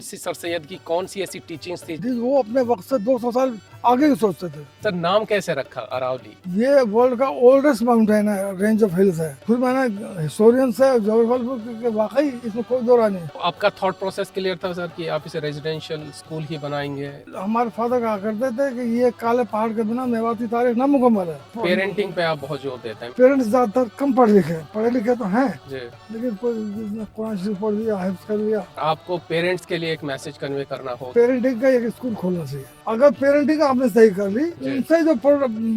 Sir Syed की कौन सी ऐसी टीचिंग्स थी? वो अपने वक्त से 200 साल आगे की सोचते थे। सर नाम कैसे रखा अरावली? ये वर्ल्ड का ओल्डेस्ट माउंटेन है, रेंज ऑफ हिल्स है। फिर मैंने हिस्टोरियन से जोग्राफर वाकई इसमें कोई दो राय नहीं। आपका थॉट प्रोसेस क्लियर था सर कि आप इसे रेजिडेंशियल स्कूल ही बनाएंगे? हमारे फादर कहा करते थे कि ये काले पहाड़ के बिना मेवाती तारीख नामुकम्मल है। पेरेंटिंग पे आप बहुत जोर देते हैं। पेरेंट्स ज्यादातर कम पढ़े लिखे तो हैं, जी। लेकिन कोई जिसने कुरान शरीफ पढ़ लिया, हिफ्ज कर लिया। आपको पेरेंट्स के लिए एक मैसेज कन्वे करना हो? पेरेंटिंग का एक स्कूल खोलना चाहिए। अगर पेरेंटिंग आपने सही कर ली, उनसे जो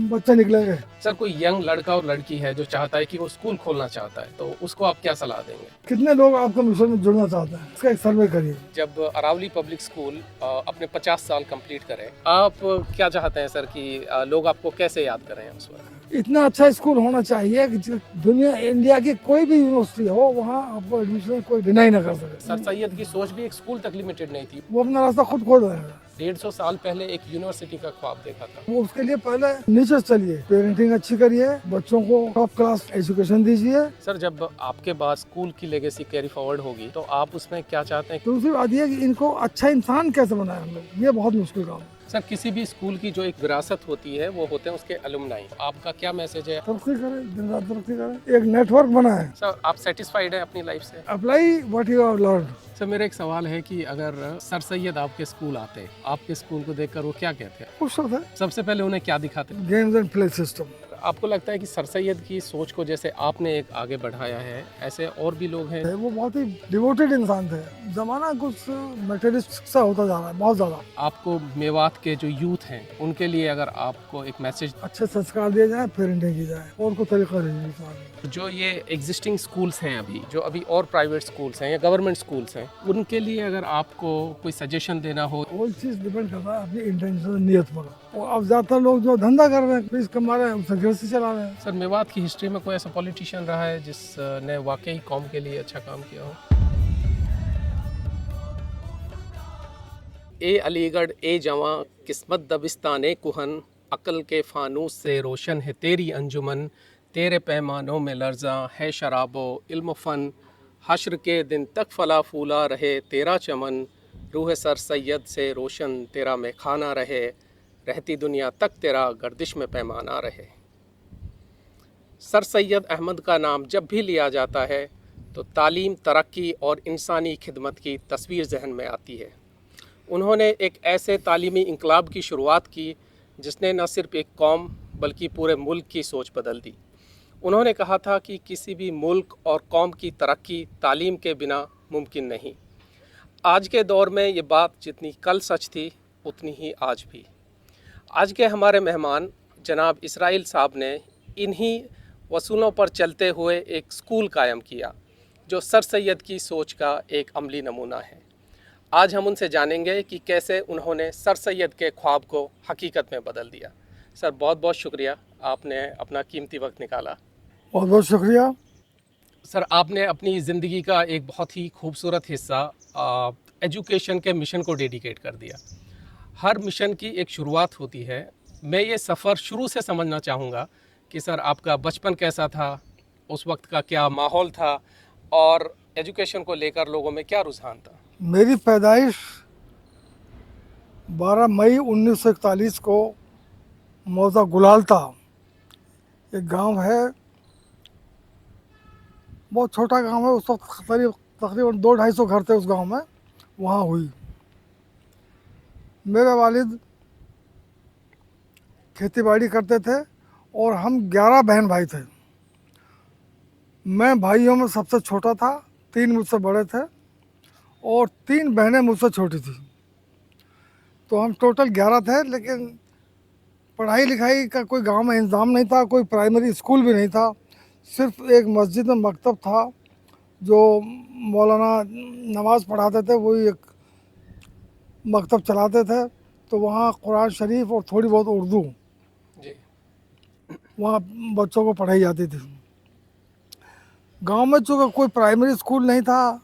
बच्चे निकलेंगे। सर कोई यंग लड़का और लड़की है जो चाहता है कि वो स्कूल खोलना चाहता है, तो उसको आप क्या सलाह देंगे? कितने लोग आपके मिशन में जुड़ना चाहते हैं, इसका एक सर्वे करिए। जब अरावली पब्लिक स्कूल अपने 50 साल कंप्लीट करे, आप क्या चाहते हैं सर कि लोग आपको कैसे याद करें उस वक्त? इतना अच्छा स्कूल होना चाहिए कि दुनिया इंडिया की कोई भी यूनिवर्सिटी हो, वहाँ आपको एडमिशन कोई डिनाई ना कर सके। सर सैयद की सोच भी एक स्कूल तक लिमिटेड नहीं थी। वो अपना रास्ता खुद खोल रहे हैं। 150 साल पहले एक यूनिवर्सिटी का ख्वाब देखा था। वो उसके लिए पहले नीचे चलिए, पेरेंटिंग अच्छी करिए, बच्चों को टॉप क्लास एजुकेशन दीजिए। सर जब आपके बाद स्कूल की लेगेसी कैरी फॉरवर्ड होगी तो आप उसमें क्या चाहते हैं? दूसरी बात यह कि इनको अच्छा इंसान कैसे बनाए हम लोग, ये बहुत मुश्किल काम है। सर किसी भी स्कूल की जो एक विरासत होती है वो होते हैं उसके अलुमनाई। आपका क्या मैसेज है? तरक्की करें, दिन रात तरक्की करें, एक नेटवर्क बनाए। सर आप सेटिस्फाइड हैं अपनी लाइफ से? Apply what you have learn. Sir मेरा एक सवाल है कि अगर सर सैयद आपके स्कूल आते, आपके स्कूल को देखकर वो क्या कहते हैं? खुश होता है। सबसे पहले उन्हें क्या दिखाते? Games and play system. आपको लगता है कि सर सैयद की सोच को जैसे आपने एक आगे बढ़ाया है, ऐसे और भी लोग हैं? वो बहुत ही डिवोटेड इंसान थे। जमाना कुछ मटेरियलिस्ट सा होता जा रहा है बहुत ज्यादा। आपको मेवात के जो यूथ हैं उनके लिए अगर आपको एक मैसेज? अच्छे संस्कार दिए जाए, पेरेंटिंग की जाए, और कोई तरीका नहीं। जो ये एग्जिस्टिंग स्कूल्स हैं अभी, जो अभी और प्राइवेट स्कूल्स हैं या गवर्नमेंट स्कूल्स हैं, उनके लिए अगर आपको कोई सजेशन देना हो? वो चीज़ डिपेंड करता है अपनी इंटेंशन, नियत पर। और अब ज्यादातर लोग जो धंधा कर रहे हैं, फीस कमा रहे हैं, उनसे गृहस्थी चला रहे हैं। सर मेवात की हिस्ट्री में कोई ऐसा पॉलिटिशियन रहा है जिसने वाकई कौम के लिए अच्छा काम किया हो? ए अलीगढ़ ए जवां किस्मत दबिस्ताने कुहन, अकल के फानूस से रोशन है तेरी अंजुमन, तेरे पैमानों में लर्जा है शराबो इल्म फ़न, हश्र के दिन तक फला फूला रहे तेरा चमन, रूह सर सैयद से रोशन तेरा में खाना रहे, रहती दुनिया तक तेरा गर्दिश में पैमाना रहे। सर सैयद अहमद का नाम जब भी लिया जाता है तो तालीम, तरक्की और इंसानी खिदमत की तस्वीर जहन में आती है। उन्होंने एक ऐसे तालीमी इंकलाब की शुरुआत की जिसने न सिर्फ एक कौम बल्कि पूरे मुल्क की सोच बदल दी। उन्होंने कहा था कि किसी भी मुल्क और कौम की तरक्की तालीम के बिना मुमकिन नहीं। आज के दौर में ये बात जितनी कल सच थी उतनी ही आज भी। आज के हमारे मेहमान जनाब इसराइल साहब ने इन्हीं वसूलों पर चलते हुए एक स्कूल कायम किया जो सर सैयद की सोच का एक अमली नमूना है। आज हम उनसे जानेंगे कि कैसे उन्होंने सर सैयद के ख्वाब को हकीकत में बदल दिया। सर बहुत बहुत शुक्रिया, आपने अपना कीमती वक्त निकाला। बहुत बहुत शुक्रिया। सर आपने अपनी ज़िंदगी का एक बहुत ही खूबसूरत हिस्सा एजुकेशन के मिशन को डेडिकेट कर दिया। हर मिशन की एक शुरुआत होती है। मैं ये सफ़र शुरू से समझना चाहूँगा कि सर आपका बचपन कैसा था, उस वक्त का क्या माहौल था और एजुकेशन को लेकर लोगों में क्या रुझान था? मेरी पैदाइश 12 मई 1941 को मौजा गुलालता, एक गांव है, बहुत छोटा गांव है। उस वक्त तकरीबन 200-250 घर थे उस गांव में, वहाँ हुई। मेरे वालिद खेती बाड़ी करते थे और हम 11 बहन भाई थे। मैं भाइयों में सबसे छोटा था, 3 मुझसे बड़े थे और 3 बहनें मुझसे छोटी थी। तो हम टोटल 11 थे, लेकिन पढ़ाई लिखाई का कोई गांव में इंतज़ाम नहीं था, कोई प्राइमरी स्कूल भी नहीं था। सिर्फ एक मस्जिद में मकतब था जो मौलाना नमाज़ पढ़ाते थे, वही एक मकतब चलाते थे। तो वहाँ कुरान शरीफ और थोड़ी बहुत उर्दू जी। वहाँ बच्चों को पढ़ाई जाती थी। गांव में चूँकि कोई प्राइमरी स्कूल नहीं था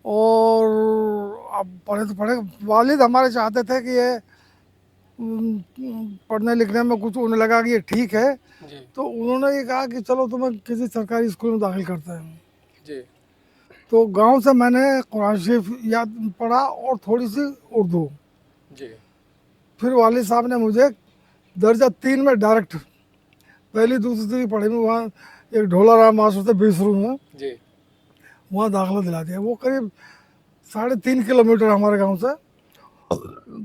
और अब पढ़े तो पढ़े, वालिद हमारे चाहते थे कि ये पढ़ने लिखने में कुछ उन्हें लगा कि ये ठीक है, जी। तो उन्होंने ये कहा कि चलो तुम्हें किसी सरकारी स्कूल में दाखिल करते हैं। जी। तो गांव से मैंने कुरान शरीफ याद पढ़ा और थोड़ी सी उर्दू। जी फिर वालिद साहब ने मुझे दर्जा 3 में डायरेक्ट पहली दूसरी तीसरी पढ़ी में वहाँ एक ढोला राम मास्टर थे बीसरू में, जी वहाँ दाखिला दिला दिया। वो करीब 3.5 किलोमीटर हमारे गांव से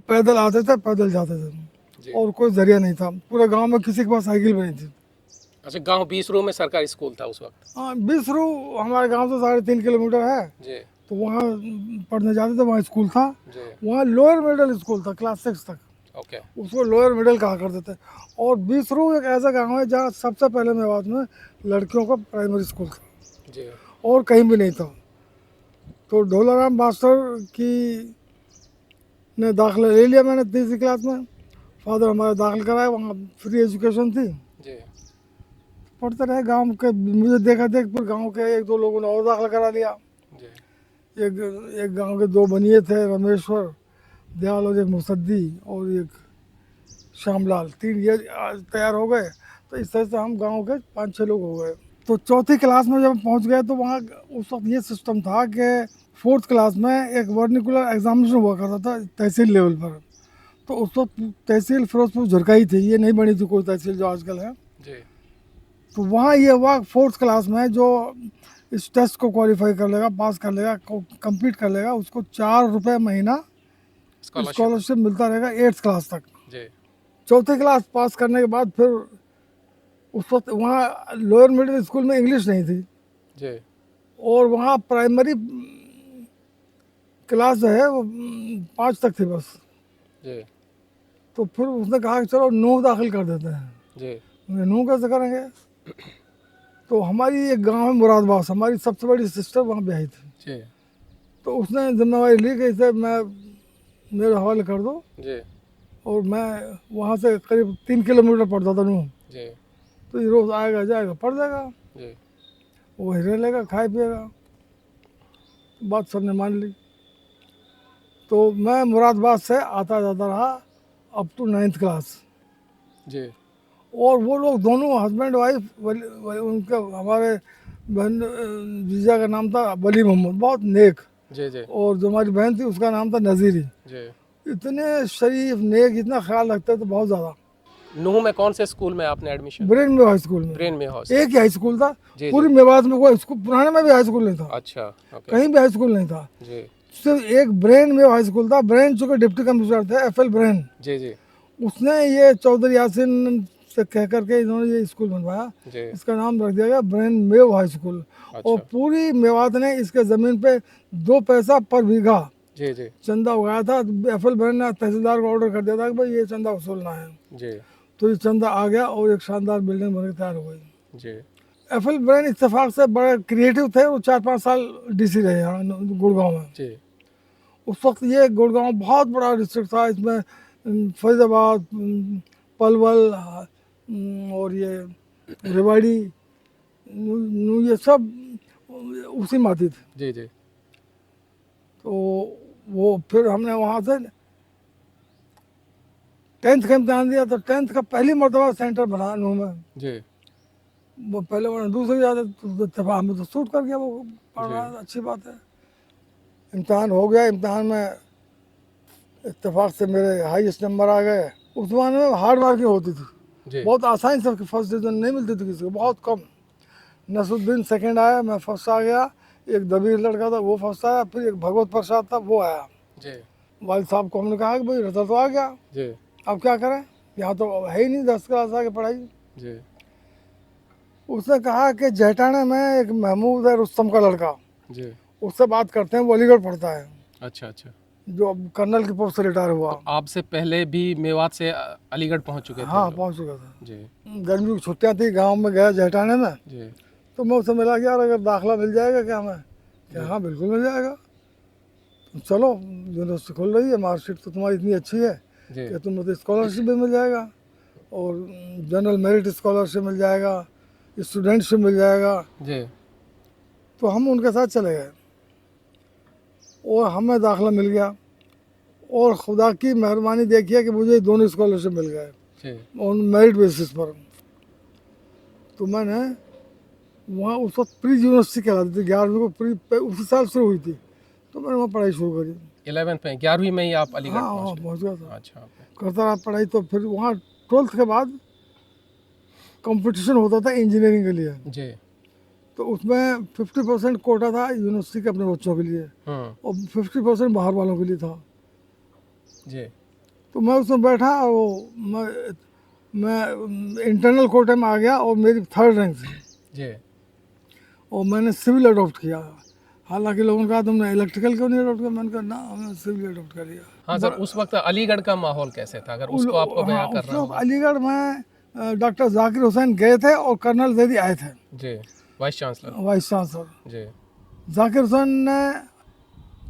पैदल आते थे, पैदल जाते थे, जी। और कोई जरिया नहीं था। पूरे गांव में किसी के पास साइकिल भी नहीं थी। अच्छा, गांव बीसरू में सरकारी स्कूल था उस वक्त? हाँ, बीसरू हमारे गांव से 3.5 किलोमीटर है, जी तो वहाँ पढ़ने जाते थे। वहाँ स्कूल था, जी। वहाँ लोअर मिडिल स्कूल था, क्लास 6 तक, ओके। उसको लोअर मिडिल कहा करते थे। और बीसरू एक ऐसा गांव है जहाँ सबसे पहले मेवात में लड़कियों का प्राइमरी स्कूल था, जी और कहीं भी नहीं था। तो ढोलाराम मास्टर की ने दाखिला ले लिया मैंने तीसरी क्लास में। फादर हमारे दाखिल कराए, वहाँ फ्री एजुकेशन थी। जी पढ़ते रहे गांव के, मुझे देखा देख फिर गांव के एक दो लोगों ने और दाखिला करा लिया। जी एक एक गांव के 2 बनिए थे, रमेश्वर दयाल और एक मुसद्दी और एक श्यामलाल, 3 ये तैयार हो गए। तो इस तरह से हम गांव के 5-6 लोग हो गए। तो चौथी क्लास में जब पहुंच गए तो वहाँ उस वक्त ये सिस्टम था कि 4th क्लास में एक वर्निकुलर एग्जामिनेशन हुआ करता था तहसील लेवल पर। तो उस वक्त तहसील फिरोजपुर झुरकाई थी, ये नहीं बनी थी कोई तहसील जो आजकल है। जी तो वहाँ ये हुआ 4th क्लास में जो इस टेस्ट को क्वालिफाई कर लेगा, पास कर लेगा, कंप्लीट कर लेगा, उसको 4 रुपये महीना स्कॉलरशिप मिलता रहेगा 8th क्लास तक। जी चौथी क्लास पास करने के बाद फिर उस वक्त वहाँ लोअर मिडिल स्कूल में इंग्लिश नहीं थी, जी और वहाँ प्राइमरी क्लास जो है वो 5 तक थी बस। जी तो फिर उसने कहा कि चलो 9 दाखिल कर देते हैं। जी 9 कैसे करेंगे? तो हमारी एक गांव है मुरादाबाद, हमारी सबसे बड़ी सिस्टर वहाँ ब्याही थी। जी तो उसने जिम्मेवारी ली कि इसे मैं मेरे हवाले कर दो, जी और मैं वहाँ से करीब 3 किलोमीटर पड़ता था नूह। जी तो ये रोज़ आएगा जाएगा पढ़ जाएगा, जी वही रह लेगा, खाए पिएगा। बात सबने मान ली। तो मैं मुरादाबाद से आता जाता रहा अप टू 9th क्लास। जी और वो लोग दोनों हस्बैंड वाइफ, उनके हमारे बहन जीजा का नाम था वली मोहम्मद, बहुत नेक। जी जी और जो हमारी बहन थी उसका नाम था नज़ीरी। जी। इतने शरीफ नेक, इतना ख्याल रखते थे बहुत ज़्यादा। नूह में कौन से स्कूल में आपने एडमिशन? ब्रेन में हाई स्कूल में। ब्रेन में हाउस। एक ही हाई स्कूल था जी पूरी जी। मेवात में, कोई स्कूल पुराने में भी हाई स्कूल नहीं था, अच्छा ओके। कहीं भी हाई स्कूल नहीं था। जी सिर्फ एक ब्रेन में हाई स्कूल था। ब्रेन चूँकि डिप्टी कमिश्नर थे, FL ब्रेन, जी जी उसने ये चौधरी यासिन से कह करके इन्होंने ये स्कूल बनवाया। जी। इसका नाम रख दिया गया ब्रेन मेव हाई स्कूल। और अच्छा पूरी मेवात ने इसके ज़मीन पे 2 पैसा पर बीघा जी जी चंदा उगाया था। FL ब्रेन ने तहसीलदार को ऑर्डर कर दिया था कि भाई ये चंदा वसूलना है। जी तो ये चंदा आ गया और एक शानदार बिल्डिंग बनकर तैयार हो गई। जी FL ब्रेन इत्तेफाक से बड़े क्रिएटिव थे। वो 4-5 साल DC रहे यहाँ गुड़गांव में। जी उस वक्त ये गुड़गांव बहुत बड़ा डिस्ट्रिक्ट था। इसमें फैज़ाबाद, पलवल, और ये रेवाड़ी, ये सब उसी में आती थी। जी जी तो वो फिर हमने वहाँ से 10th का इम्तहान दिया। तो 10th का पहली मरतबा सेंटर बना नूह में। जी वो पहले वो दूसरी जाते तो इत्तेफाक में तो सूट कर गया, वो पढ़ रहा है, अच्छी बात है। इम्तहान हो गया। इम्तहान में इत्तेफाक से मेरे हाईएस्ट नंबर आ गए। उस ज़माने में हार्ड मार्किंग होती थी, जी बहुत आसानी से फर्स्ट डिवीज़न नहीं मिलती थी किसी को, बहुत कम। नसरुद्दीन सेकंड आया, मैं फर्स्ट आ गया। एक दबीर लड़का था वो फर्स्ट आया, फिर एक भगवत प्रसाद था वो आया। जी वालिद साहब को हमने कहा कि भाई रिजल्ट तो आ गया, जी अब क्या करें, यहाँ तो है ही नहीं 10 क्लास आगे पढ़ाई। जी उसने कहा कि जेठाना में एक महमूद है रुस्तम का लड़का, जी। उससे बात करते हैं, वो अलीगढ़ पढ़ता है, अच्छा अच्छा। जो अब कर्नल की पोस्ट से रिटायर हुआ। तो आपसे पहले भी मेवात से अलीगढ़ पहुंच चुके थे? हाँ, लोग? पहुँच चुका था। जी गर्मी की छुट्टियाँ थी, गांव में गया जेठाने में। जी तो मैं उससे मिला कि यार अगर दाखिला मिल जाएगा क्या हमें? क्या हाँ बिल्कुल मिल जाएगा, चलो यूनिवर्सिटी खुल रही है, मार्कशीट तो तुम्हारी इतनी अच्छी है जी कि तुम्हें तो स्कॉलरशिप भी मिल जाएगा, और जनरल मेरिट स्कॉलरशिप मिल जाएगा, स्टूडेंटशिप मिल जाएगा। जी तो हम उनके साथ चले गए और हमें दाखिला मिल गया। और खुदा की मेहरबानी देखिए कि मुझे दोनों स्कॉलरशिप मिल गए जी ऑन मेरिट बेसिस पर। तो मैंने वहाँ उस वक्त प्री यूनिवर्सिटी कहलाती थी, 11वीं को प्री उसी साल शुरू हुई थी, तो मैंने वहाँ पढ़ाई शुरू करी। 11th में 11वीं में ही आप अलीगढ़ हाँ हाँ पहुँच गए? पहुँच गया था, अच्छा, ओके। करता रहा पढ़ाई। तो फिर वहाँ 12th के बाद कंपटीशन होता था इंजीनियरिंग के लिए, जी। तो उसमें 50% कोटा था यूनिवर्सिटी के अपने बच्चों के लिए और 50% बाहर वालों के लिए था। जी। तो मैं उसमें बैठा और मैं इंटरनल कोटे में आ गया और मेरी 3rd रैंक थी जी। और मैंने सिविल अडॉप्ट किया। हालांकि लोगों ने कहा तुमने इलेक्ट्रिकल क्यों नहीं अडॉप्ट किया, मैंने कहा ना हमने सिविल अडॉप्ट कर लिया। हाँ सर, उस वक्त अलीगढ़ का माहौल कैसे था, अगर उसको आपको बयां हाँ, करना उस हो? वक्त अलीगढ़ में डॉक्टर जाकिर हुसैन गए थे और कर्नल जैदी आए थे, जी, वाइस चांसलर। Vice chancellor. जी। जाकिर हुसैन ने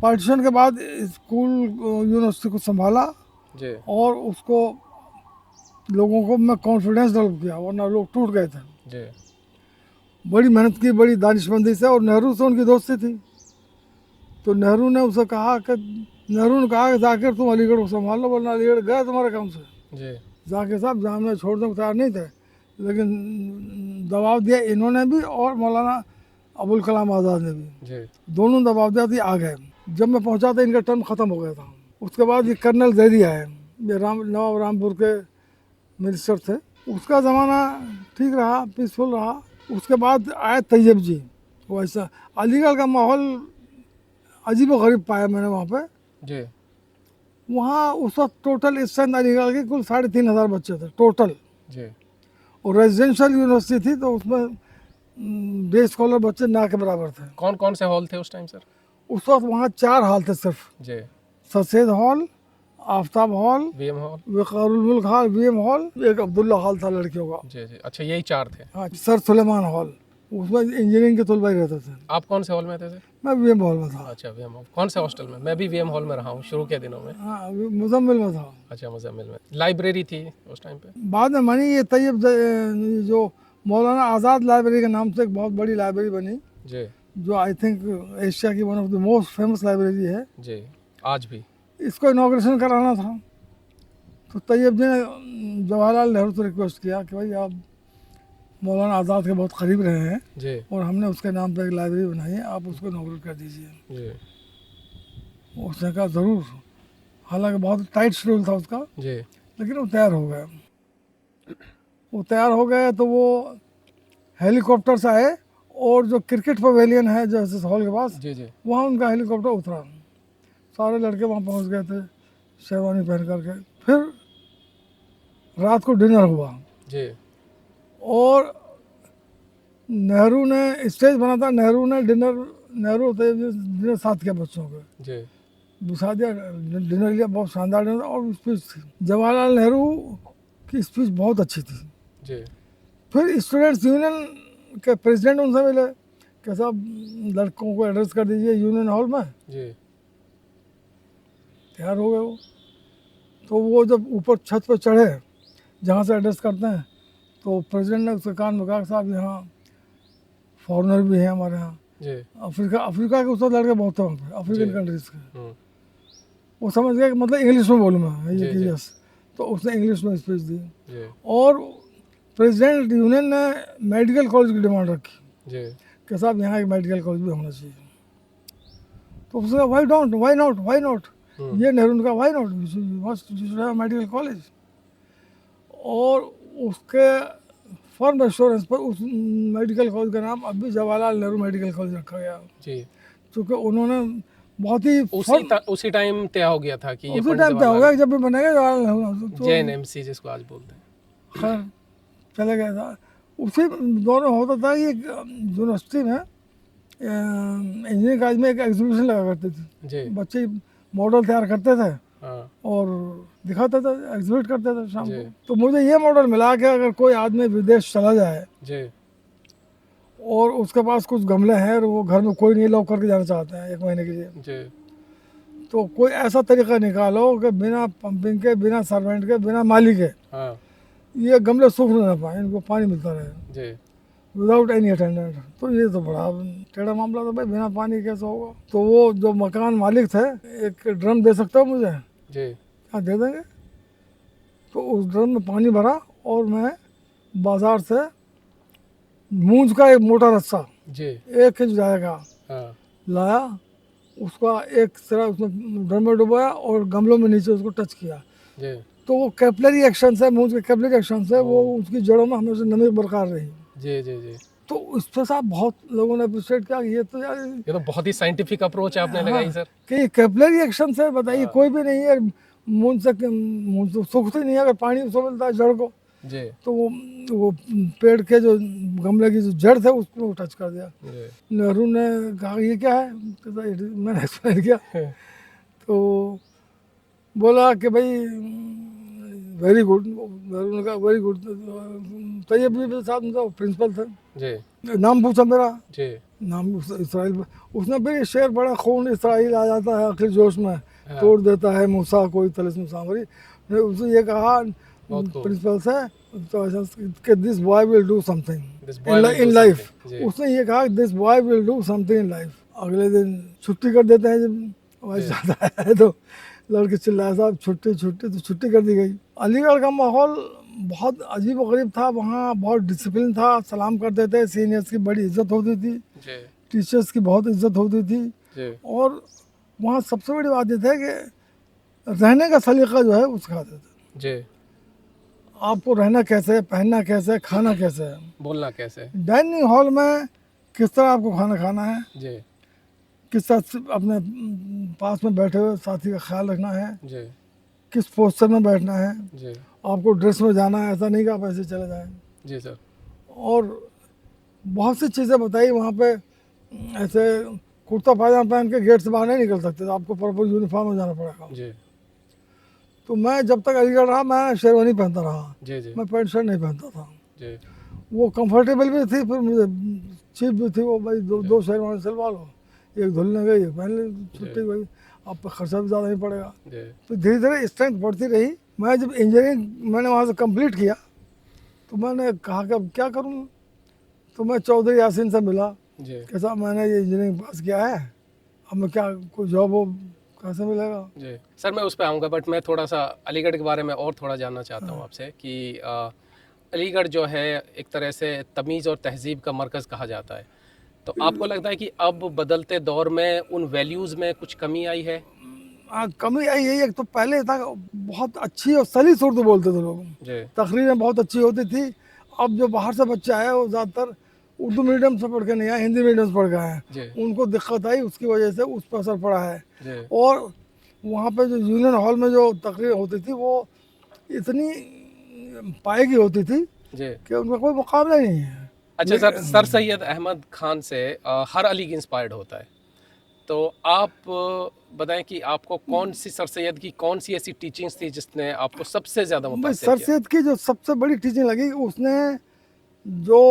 पार्टीशन के बाद स्कूल यूनिवर्सिटी को संभाला जी। और उसको लोगों को में कॉन्फिडेंस डेवलप किया, वरना लोग टूट गए थे। जी। बड़ी मेहनत की, बड़ी दानिशमंदी से, और नेहरू से उनकी दोस्ती थी। तो नेहरू ने कहा कि जाकिर तुम अलीगढ़ को संभाल लो, वरना अलीगढ़ गया तुम्हारे काम से। जी। जाकिर साहब जामिया छोड़ने को तैयार नहीं थे, लेकिन दबाव दिया इन्होंने भी और मौलाना अबुल कलाम आज़ाद ने भी, जी। दोनों दबाव दिया थी, आ गए। जब मैं पहुंचा था इनका टर्म ख़त्म हो गया था। उसके बाद ये कर्नल जैदी आए, ये नवाब रामपुर के मिनिस्टर थे। उसका ज़माना ठीक रहा, पीसफुल रहा। उसके बाद आए तैयब जी। वैसा अलीगढ़ का माहौल अजीब व गरीब पाया मैंने वहाँ पे। जी। वहाँ उस वक्त टोटल स्ट्रेंथ अलीगढ़ के कुल 3500 बच्चे थे टोटल, जी। और रेजिडेंशियल यूनिवर्सिटी थी, तो उसमें डे स्कॉलर बच्चे ना के बराबर थे। कौन कौन से हॉल थे उस टाइम सर? उस वक्त वहाँ 4 हॉल थे सिर्फ, जी। ससेद hall, Aftab hall, VM hall. Viqarul Mulk hall, VM hall, एक अब्दुल्ला हॉल था लड़कियों का। जी। जी, अच्छा, यही 4 थे। हाँ, सर सुलेमान हॉल, उसमें इंजीनियरिंग के तलबा ही रहते थे। आप कौन से हॉल में थे सर? मैं वीएम हॉल में था। अच्छा, वीएम हॉल। कौन से हॉस्टल में? मैं भी वीएम हॉल में रहा हूँ शुरू के दिनों में। हाँ, मुजम्मिल में था। अच्छा, मुजम्मिल में। लाइब्रेरी थी उस टाइम पे? बाद में बनी ये जो मौलाना आज़ाद लाइब्रेरी के नाम से एक बहुत बड़ी लाइब्रेरी बनी, जी। जो आई थिंक एशिया की one of the most famous library है। जी, आज भी। इसको इनॉग्रेशन कराना था, तो तैयब जी ने जवाहरलाल नेहरू से रिक्वेस्ट किया कि भाई आप मौलाना आज़ाद के बहुत करीब रहे हैं जी। और हमने उसके नाम पर एक लाइब्रेरी बनाई है, आप उसको इनॉग्रेट कर दीजिए। जी। उसने कहा ज़रूर। हालांकि बहुत टाइट शेड्यूल था उसका, जी। लेकिन वो तैयार हो गया। वो तैयार हो गए तो वो हेलीकॉप्टर से आए, और जो क्रिकेट पवेलियन है जस्टिस हॉल के पास, जी। जी। वहाँ उनका हेलीकॉप्टर उतरा। सारे लड़के वहाँ पहुँच गए थे शेरवानी पहन करके। फिर रात को डिनर हुआ, जी। और नेहरू ने स्टेज बना था, नेहरू डिनर साथ किया बच्चों के, जी। बिठा दिया, डिनर लिया, बहुत शानदार डिनर, और स्पीच थी। जवाहरलाल नेहरू की स्पीच बहुत अच्छी थी। जी। फिर स्टूडेंट्स यूनियन के प्रेसिडेंट उनसे मिले कि साहब लड़कों को एड्रेस कर दीजिए यूनियन हॉल में। जी। तैयार हो गए वो। तो वो जब ऊपर छत पर चढ़े जहाँ से एड्रेस करते हैं, तो प्रेसिडेंट ने उसके कान में कहा साहब यहाँ फॉरेनर भी हैं हमारे यहाँ, जी। अफ्रीका के उस वक्त लड़के बहुत थे वहाँ पे, अफ्रीकन जी। कंट्रीज के। वो समझ गया कि मतलब इंग्लिश में बोलूँ मैं ये जी, कि जी। यस, तो उसने इंग्लिश में स्पीच दी। जी। और प्रेसिडेंट यूनियन ने मेडिकल कॉलेज की डिमांड रखी जी। कि साहब यहाँ एक मेडिकल कॉलेज भी होना चाहिए। तो उसने कहा वाई नॉट। ये नेहरू ने कहा वाई नॉट, मेडिकल कॉलेज। और उसके फर्म एश्योरेंस पर उस मेडिकल कॉलेज का नाम अभी जवाहरलाल नेहरू मेडिकल कॉलेज रखा गया, जी। क्योंकि उन्होंने बहुत ही उसी टाइम तय हो गया था कि ये उसी टाइम पे हो गया कि जब भी बनेगा जवाहरलाल नेहरू, तो जेएनएमसी जिसको आज बोलते हैं। खैर चले गया था। उसी दौर में होता था कि यूनिवर्सिटी में इंजीनियरिंग कॉलेज में एक एग्जीबिशन लगा करते थे, जी। बच्चे मॉडल तैयार करते थे हाँ। और दिखाते थे, एग्जिबिट करते थे शाम जी। को। तो मुझे ये मॉडल मिला कि अगर कोई आदमी विदेश चला जाए जी। और उसके पास कुछ गमले हैं और वो घर में कोई नहीं लॉक करके जाना चाहते हैं 1 महीने के लिए, जी। तो कोई ऐसा तरीका निकालो कि बिना पंपिंग के, बिना सर्वेंट के, बिना माली के हाँ। ये गमले सूख ना पाए, इनको पानी मिलता रहे जी। Without any attendant. तो ये तो बड़ा टेढ़ा मामला था भाई, बिना पानी कैसे होगा। तो वो जो मकान मालिक थे, एक ड्रम दे सकते हो मुझे? जी। हाँ दे देंगे। तो उस ड्रम में पानी भरा और मैं बाज़ार से मूंज का एक मोटा रस्सा जी 1 इंच जाएगा, हाँ लाया, उसका एक सिरा उसमें ड्रम में डुबाया और गमलों में नीचे उसको टच किया, जी तो वो कैपिलरी एक्शन से, मूंज के कैपिलरी एक्शन से वो ओ। उसकी जड़ों में हमेशा नमी बरकरार रही। जी जी जी, तो उस पर साहब बहुत लोगों ने अप्रिशिएट किया कि ये तो यार, ये तो बहुत ही साइंटिफिक अप्रोच आपने हाँ, लगाई सर। कि कैपिलरी एक्शन से बताइए, हाँ। कोई भी नहीं है मूंज तो सूखती नहीं है, अगर पानी उसको मिलता है जड़ को, जी तो वो पेड़ के जो गमले की जो जड़ थे उसको वो टच कर दिया। जी नेहरू ने कहा ये क्या है, कहता मैंने एक्सप्लेन किया, तो बोला कि भाई वेरी गुड। नेहरू ने कहा वेरी गुड। तैयब भी साहब मतलब प्रिंसिपल थे, जी नाम पूछा मेरा, जी नाम इसराइल, उसने भी ये शेर बड़ा खून इसराइल आ जाता है आखिर जोश में, हाँ। तोड़ देता है मूसा कोई तलिस्म सामरी। ने उसने ये कहा बहुत खूब। प्रिंसिपल से, तो कि this boy will do something This boy will do in life. something. जी उसने ये कहा this boy will do something in life. अगले दिन छुट्टी कर देते हैं, जब वह जाता है तो लड़के चिल्लाए साहब छुट्टी छुट्टी, तो छुट्टी कर दी गई। अलीगढ़ का माहौल बहुत अजीब व गरीब था, वहाँ बहुत डिसिप्लिन था, सलाम करते थे, सीनियर्स की बड़ी इज्जत होती थी, जी टीचर्स की बहुत इज्जत होती थी, जी और वहाँ सबसे बड़ी बात यह है कि रहने का सलीका जो है वो सिखाते थे। जी, आपको रहना कैसे है, पहनना कैसे है, खाना कैसे है, बोलना कैसे। डाइनिंग हॉल में किस तरह आपको खाना खाना है, जी किस तरह से अपने पास में बैठे हुए साथी का ख्याल रखना है, जी किस पोस्चर में बैठना है, जी आपको ड्रेस में जाना है, ऐसा नहीं कि आप ऐसे चले जाएं। जी सर। और बहुत सी चीज़ें बताई वहाँ पे, ऐसे कुर्ता पायजामा पहन के गेट से बाहर नहीं निकल सकते, तो आपको प्रॉपर यूनिफॉर्म में जाना पड़ेगा। जी तो मैं जब तक अलीगढ़ रहा मैं शेरवानी पहनता रहा, जी जी मैं पैंट शर्ट नहीं पहनता था। जी वो कंफर्टेबल भी थी, फिर मुझे चीप भी थी, वो भाई दो शेरवानी सिलवा लो, एक धुलने गई एक पहन ली, छुट्टी भाई, आप पे खर्चा भी ज़्यादा नहीं पड़ेगा। जी तो धीरे धीरे स्ट्रेंथ बढ़ती रही। मैं जब इंजीनियरिंग मैंने वहाँ से कंप्लीट किया, तो मैंने कहा कि अब क्या करूँ, तो मैं चौधरी यासीन से मिला जी कि साहब मैंने ये इंजीनियरिंग पास किया है, अब मैं क्या कोई जॉब हो कैसे मिलेगा। जी सर, मैं उस पर आऊँगा, बट मैं थोड़ा सा अलीगढ़ के बारे में और थोड़ा जानना चाहता हूँ आपसे कि अलीगढ़ जो है एक तरह से तमीज़ और तहज़ीब का मरकज़ कहा जाता है, तो आपको लगता है कि अब बदलते दौर में उन वैल्यूज़ में कुछ कमी आई है। कमी आई है, एक तो पहले था बहुत अच्छी और सलीस उर्दू बोलते थे लोग, जी तकरीरें बहुत अच्छी होती थी। अब जो बाहर से बच्चे आए वो ज़्यादातर उर्दू मीडियम से पढ़ के नहीं आए, हिंदी मीडियम से पढ़ के आए हैं, जी उनको दिक्कत आई, उसकी वजह से उस पर असर पड़ा है। जी और वहाँ पे जो यूनियन हॉल में जो तकरीर होती थी वो इतनी पाएगी होती थी जी। कि उनका कोई मुकाबला ही नहीं है। अच्छा सर, सर सैयद अहमद खान से हर अली इंस्पायर्ड होता है, तो आप बताएं कि आपको कौन सी सर सैयद की कौन सी ऐसी टीचिंग्स थी जिसने आपको सबसे ज़्यादा भाई मुतासिर सर किया। सैयद की जो सबसे बड़ी टीचिंग लगी, उसने जो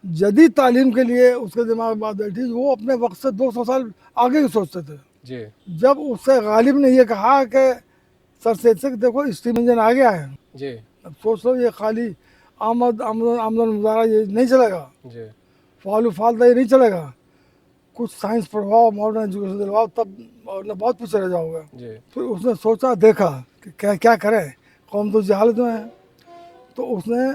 जदीद तालीम के लिए उसके दिमाग में बात बैठी, वो अपने वक्त से 200 साल आगे की सोचते थे। जी जब उससे गालिब ने ये कहा कि सर सैयद से देखो स्टीम इंजन आ गया है, जी अब सोच लो ये खाली आमदन मुजारा ये नहीं चलेगा, जी फालू फालता ये नहीं चलेगा, कुछ साइंस पढ़वाओ, मॉडर्न एजुकेशन दिलवाओ, तब और न बहुत पीछे रह जाओगे। जी फिर उसने सोचा देखा कि क्या क्या करें, कौम तो जहालत में है, तो उसने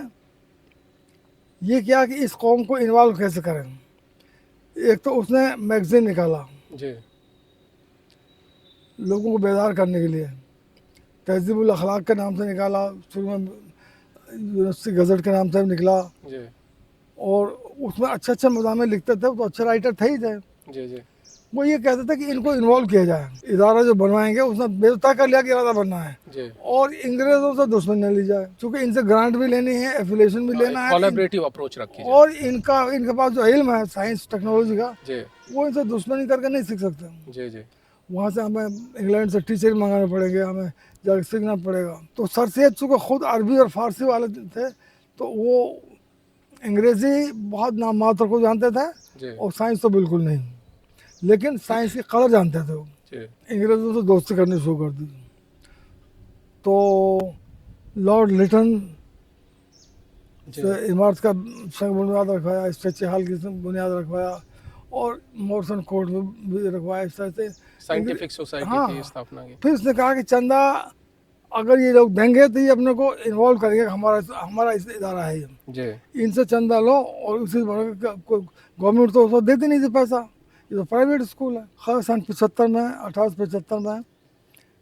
ये किया कि इस कौम को इन्वॉल्व कैसे करें। एक तो उसने मैगजीन निकाला जी लोगों को बेदार करने के लिए, तहजीबुल अखलाक के नाम से निकाला, शुरू में यूनिवर्सिटी गज़ट के नाम से भी निकला, जी और उसमें अच्छे अच्छे मज़ामे लिखते थे, तो अच्छे राइटर थे ही थे। जी जी वो ये कहते थे कि इनको इन्वॉल्व किया जाए, इदारा जो बनवाएंगे उसने बेवता कर लिया कि इरादा बनना है, जी और अंग्रेज़ों से दुश्मनी न ली जाए, क्योंकि इनसे ग्रांट भी लेनी है, एफिलेशन भी लेना है, कोलैबोरेटिव अप्रोच रखी जाए। और इनके पास जो इल्म है साइंस टेक्नोलॉजी का, जी वो इनसे दुश्मनी करके नहीं सीख सकते। जी जी वहाँ से हमें इंग्लैंड से टीचर मंगाने पड़ेंगे, हमें जाकर सीखना पड़ेगा। तो सर सैयद चूँकि खुद अरबी और फारसी वाले थे, तो वो अंग्रेज़ी बहुत नाम मात्र को जानते थे, जी और साइंस तो बिल्कुल नहीं, लेकिन साइंस की कदर जानते थे वो। जी अंग्रेज़ों से दोस्ती करनी शुरू कर दी। तो लॉर्ड लिटन जी से इमारत का संग बुनियाद रखवाया, स्ट्रेची हॉल की बुनियाद रखवाया, और मॉर्सन कोर्ट में भी रखवाया, इस तरह से साइंटिफिक सोसाइटी हाँ। की स्थापना की। फिर उसने कहा कि चंदा अगर ये लोग देंगे तो ये अपने को इन्वॉल्व करेंगे, हमारा हमारा इस इदारा है ये, जी इनसे चंदा लो और उसी गवर्नमेंट तो उसको देती नहीं थी पैसा, ये तो प्राइवेट स्कूल है। हाँ, सन 75 में 1875 में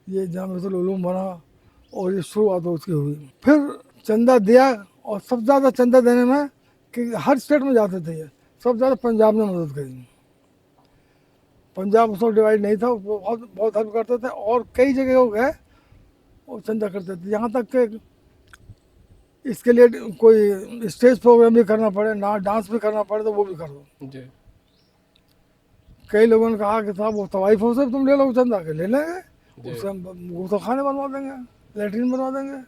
ये जामिअतुल उलूम बना और ये शुरुआत उसकी हुई। फिर चंदा दिया और सबसे ज़्यादा चंदा देने में कि हर स्टेट में जाते थे ये, सबसे ज़्यादा पंजाब ने मदद करी। पंजाब उसको डिवाइड नहीं था, वो बहुत बहुत हेल्प करते थे और कई जगह हो गए वो चंदा करते थे, यहाँ तक कि इसके लिए कोई स्टेज प्रोग्राम भी करना पड़े ना, डांस भी करना पड़े तो वो भी कर दो। जी कई लोगों ने कहा कि साहब वो तवाइफ हो से तुम ले लो चंदा के, ले लेंगे, जी उससे हम गुस्सा खाने बनवा देंगे, लेटरिन बनवा देंगे,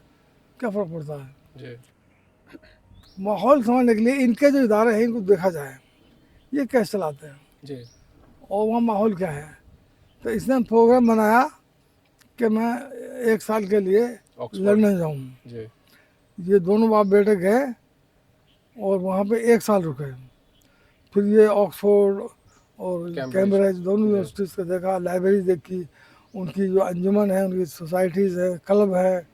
क्या फ़र्क पड़ता है। जी माहौल समझने के लिए इनके जो इदारे हैं इनको देखा जाए ये कैसे चलाते हैं जी और वहाँ माहौल क्या है। तो इसने प्रोग्राम बनाया कि मैं 1 साल के लिए ऑक्सफोर्ड। लंदन जाऊँ। जी ये दोनों बाप बेटे गए और वहाँ पे 1 साल रुके। फिर ये ऑक्सफोर्ड और कैम्ब्रिज दोनों यूनिवर्सिटीज़ को देखा, लाइब्रेरी देखी, उनकी जो अंजुमन है, उनकी सोसाइटीज़ है, क्लब है,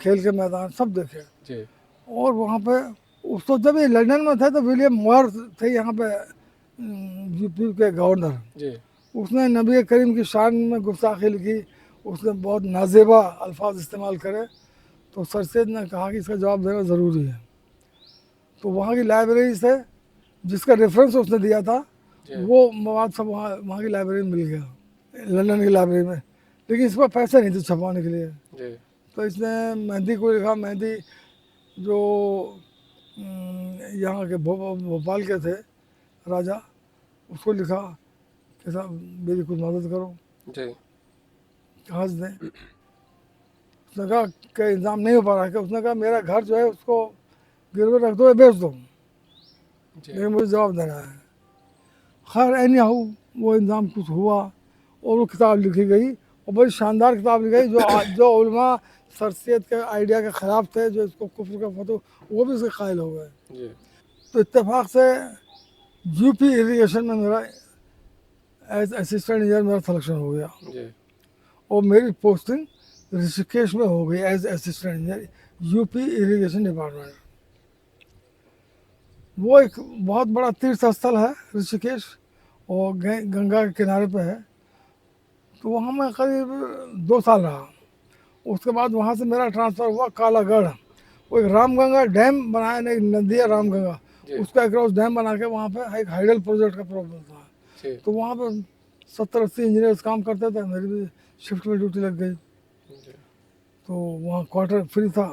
खेल के मैदान सब देखे। जी और वहाँ पे उसको जब ये लंदन में थे तो विलियम मोर थे यहाँ पे यूपी के गवर्नर। जी उसने नबी करीम की शान में गुस्ताखी लिखी, उसने बहुत नाजेबा अल्फाज इस्तेमाल करे, तो सर सैयद ने कहा कि इसका जवाब देना ज़रूरी है। तो वहाँ की लाइब्रेरी से जिसका रेफरेंस उसने दिया था वो मवाद सब वहाँ की लाइब्रेरी में मिल गया, लंदन की लाइब्रेरी में, लेकिन इस पर पैसे नहीं थे छपवाने के लिए। जी तो इसने मेहंदी को लिखा, मेहंदी जो यहाँ के भोपाल के थे राजा, उसको लिखा कि साहब मेरी कुछ मदद करो, जी कहाँ से दें। उसने कहा कि इंतज़ाम नहीं हो पा रहा है, कि उसने कहा मेरा घर जो है उसको गिरवे रख दो या बेच दो, लेकिन मुझे जवाब देना है। खैर एनी हाउ वो इंतज़ाम कुछ हुआ और वो किताब लिखी गई और बड़ी शानदार किताब लिखी गई, जो उलमा सर सैयद के आइडिया के ख़िलाफ़ थे, जो इसको कुफ्र का फतवा, वो भी इसके कायल हो गए। तो इत्तेफाक से यूपी इरीगेशन में मेरा एज असिस्टेंट इंजीनियर मेरा सिलेक्शन हो गया और मेरी पोस्टिंग ऋषिकेश में हो गई as assistant engineer, UP irrigation department. वो एक बहुत बड़ा तीर्थ स्थल है ऋषिकेश और गंगा के किनारे पे है। तो वहाँ मैं करीब 2 साल रहा। उसके बाद वहाँ से मेरा ट्रांसफ़र हुआ कालागढ़। वो एक रामगंगा डैम बनाया, एक नदी है रामगंगा, उसका एक डैम बना के वहाँ पे एक हाइडल प्रोजेक्ट का प्रॉब्लम था। तो वहाँ पे 70-80 इंजीनियर्स काम करते थे, मेरी भी शिफ्ट में ड्यूटी लग गई। तो वहाँ क्वार्टर फ्री था।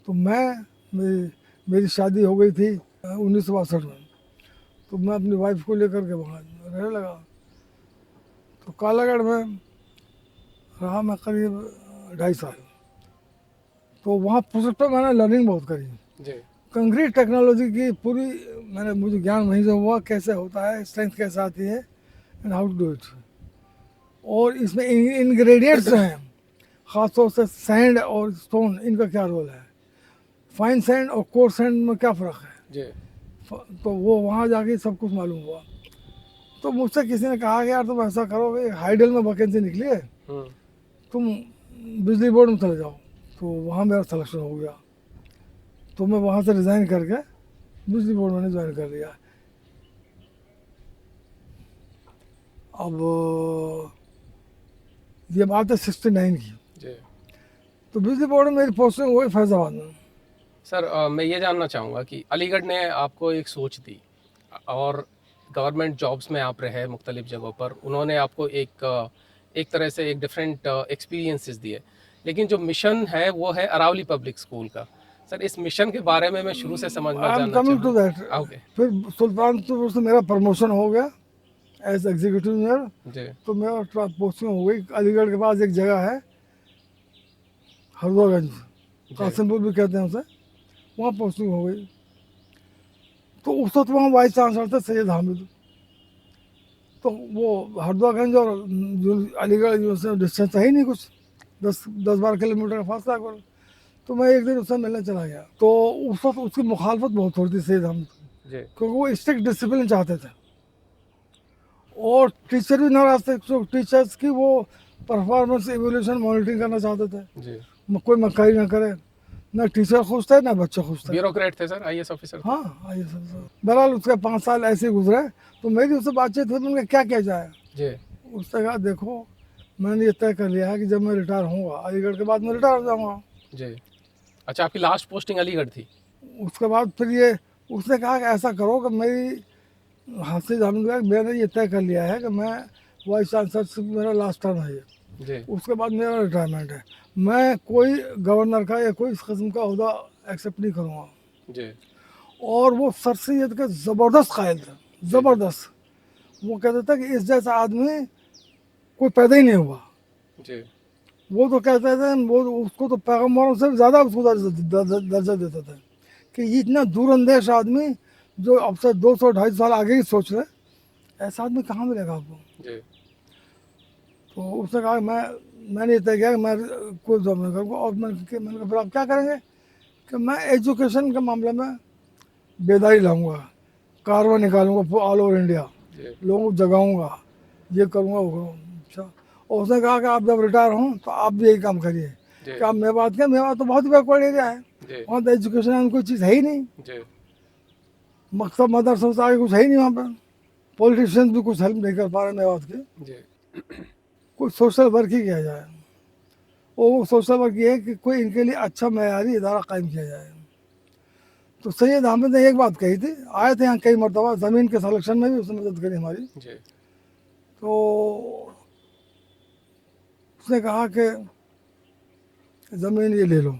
तो मेरी शादी हो गई थी 1962 में, तो मैं अपनी वाइफ को लेकर के वहाँ रहने लगा। तो कालागढ़ में रहा मैं करीब 2.5 साल। तो वहाँ प्रोजेक्ट पर मैंने लर्निंग बहुत करी, कंक्रीट टेक्नोलॉजी की पूरी मैंने मुझे ज्ञान वहीं से हुआ, कैसे होता है, स्ट्रेंथ कैसे आती है and how to do it. और इसमें इंग्रेडिएंट्स जो हैं ख़ासतौर से सैंड और स्टोन, इनका क्या रोल है, फाइन सैंड और कोर सैंड में क्या फ़र्क है, तो वो वहाँ जाके सब कुछ मालूम हुआ। तो मुझसे किसी ने कहा कि यार तुम ऐसा करो, हाइडल में वैकेंसी निकली है, तुम बिजली बोर्ड में चले जाओ। तो वहाँ मेरा सिलेक्शन हो गया, तो मैं वहाँ से रिज़ाइन करके बिजली बोर्ड मैंने ज्वाइन कर लिया। अब ये बात है 69 की। तो बिजली बोर्ड में मेरी पोस्टिंग हुई फैज़ाबाद में। सर मैं ये जानना चाहूँगा कि अलीगढ़ ने आपको एक सोच दी और गवर्नमेंट जॉब्स में आप रहे मुख्तलिफ जगहों पर, उन्होंने आपको एक तरह से एक डिफरेंट एक्सपीरियंसेस दिए, लेकिन जो मिशन है वो है अरावली पब्लिक स्कूल का। सर इस मिशन के बारे में मैं शुरू से समझना जानना चाहूँगा। फिर सुल्तानपुर से मेरा प्रमोशन हो गया एज एग्जीक्यूटिव इंजीनियर। तो मेरा पोस्टिंग हो गई अलीगढ़ के पास एक जगह है हरदोगंज, कासिमपुर भी कहते हैं उसे, वहाँ पोस्टिंग हो गई। तो उस वक्त वहाँ वाइस चांसलर थे सैयद हामिद। तो वो हरदोगंज और अलीगढ़ यूनिवर्सिटी डिस्टेंस है ही नहीं कुछ, 10-12 किलोमीटर का फासला कर। तो मैं एक दिन उससे मिलने चला गया। तो उस वक्त उसकी मुखालफत बहुत होती थी सैयद हामिद, क्योंकि वो स्ट्रिक्ट डिसिप्लिन चाहते थे और टीचर भी नाराज थे। तो टीचर्स की वो परफॉर्मेंस एवोल्यूशन मॉनिटरिंग करना चाहते थे। कोई मक्कारी ना करे, ना टीचर खुश थे ना बच्चे खुश थे। ब्यूरोक्रेट थे सर, आईएएस ऑफिसर? हाँ हाँ, ये सब बहरहाल उसके 5 साल ऐसे ही गुजरे। तो मेरी उससे बातचीत हुई, मैंने क्या किया जाए। जी उसने कहा देखो मैंने ये तय कर लिया है कि जब मैं रिटायर होऊंगा अलीगढ़ के बाद मैं रिटायर हो जाऊंगा। जी। अच्छा, आपकी लास्ट पोस्टिंग अलीगढ़ थी? उसके बाद फिर ये उसने कहा कि ऐसा करो कि मेरी हाफिज अहमद का मैंने ये तय कर लिया है कि मैं वाइस चांसलर से मेरा लास्ट टर्म है ये, जी उसके बाद मेरा रिटायरमेंट है। मैं कोई गवर्नर का या कोई इस किस्म का अहदा एक्सेप्ट नहीं करूँगा। जी और वो सर सैयद के ज़बरदस्त कायल थे, ज़बरदस्त। वो कहते थे कि इस जैसा आदमी कोई पैदा ही नहीं हुआ। जी वो तो कहते थे, वो उसको तो पैगम्बरों से भी ज़्यादा उसको दर्जा देते थे कि ये इतना दूरअंदेश आदमी जो अब से 200-250 साल आगे ही सोच रहे, ऐसा आदमी कहाँ मिलेगा आपको। जी तो उसने कहा मैंने ये तय किया कि मैं कोई जॉब नहीं करूँगा। और मैंने कहा फिर आप क्या करेंगे कि मैं एजुकेशन के मामले में बेदारी लाऊंगा, कारवा निकालूंगा ऑल ओवर इंडिया, जी लोगों को जगाऊंगा, ये करूँगा वो करूँगा। अच्छा। और उसने कहा कि आप जब रिटायर हों तो आप भी यही काम करिए जी कि आप मेवात के, मेवात तो बहुत ही बैकवर्ड एरिया है, जी वहाँ तो एजुकेशन में कोई चीज़ है ही नहीं, जी मकतब मदरसा से आगे कुछ है ही नहीं वहाँ पर, पॉलिटिशियंस भी कुछ हेल्प नहीं कर पा रहे मेवात के। जी कोई सोशल वर्क ही किया जाए। वो सोशल वर्क ये है कि कोई इनके लिए अच्छा मयारी इदारा कायम किया जाए। तो सैयद अहमद ने एक बात कही थी, आए थे यहाँ कई मरतबा, ज़मीन के सलेक्शन में भी उसने मदद करी हमारी। जी तो उसने कहा कि ज़मीन ये ले लो,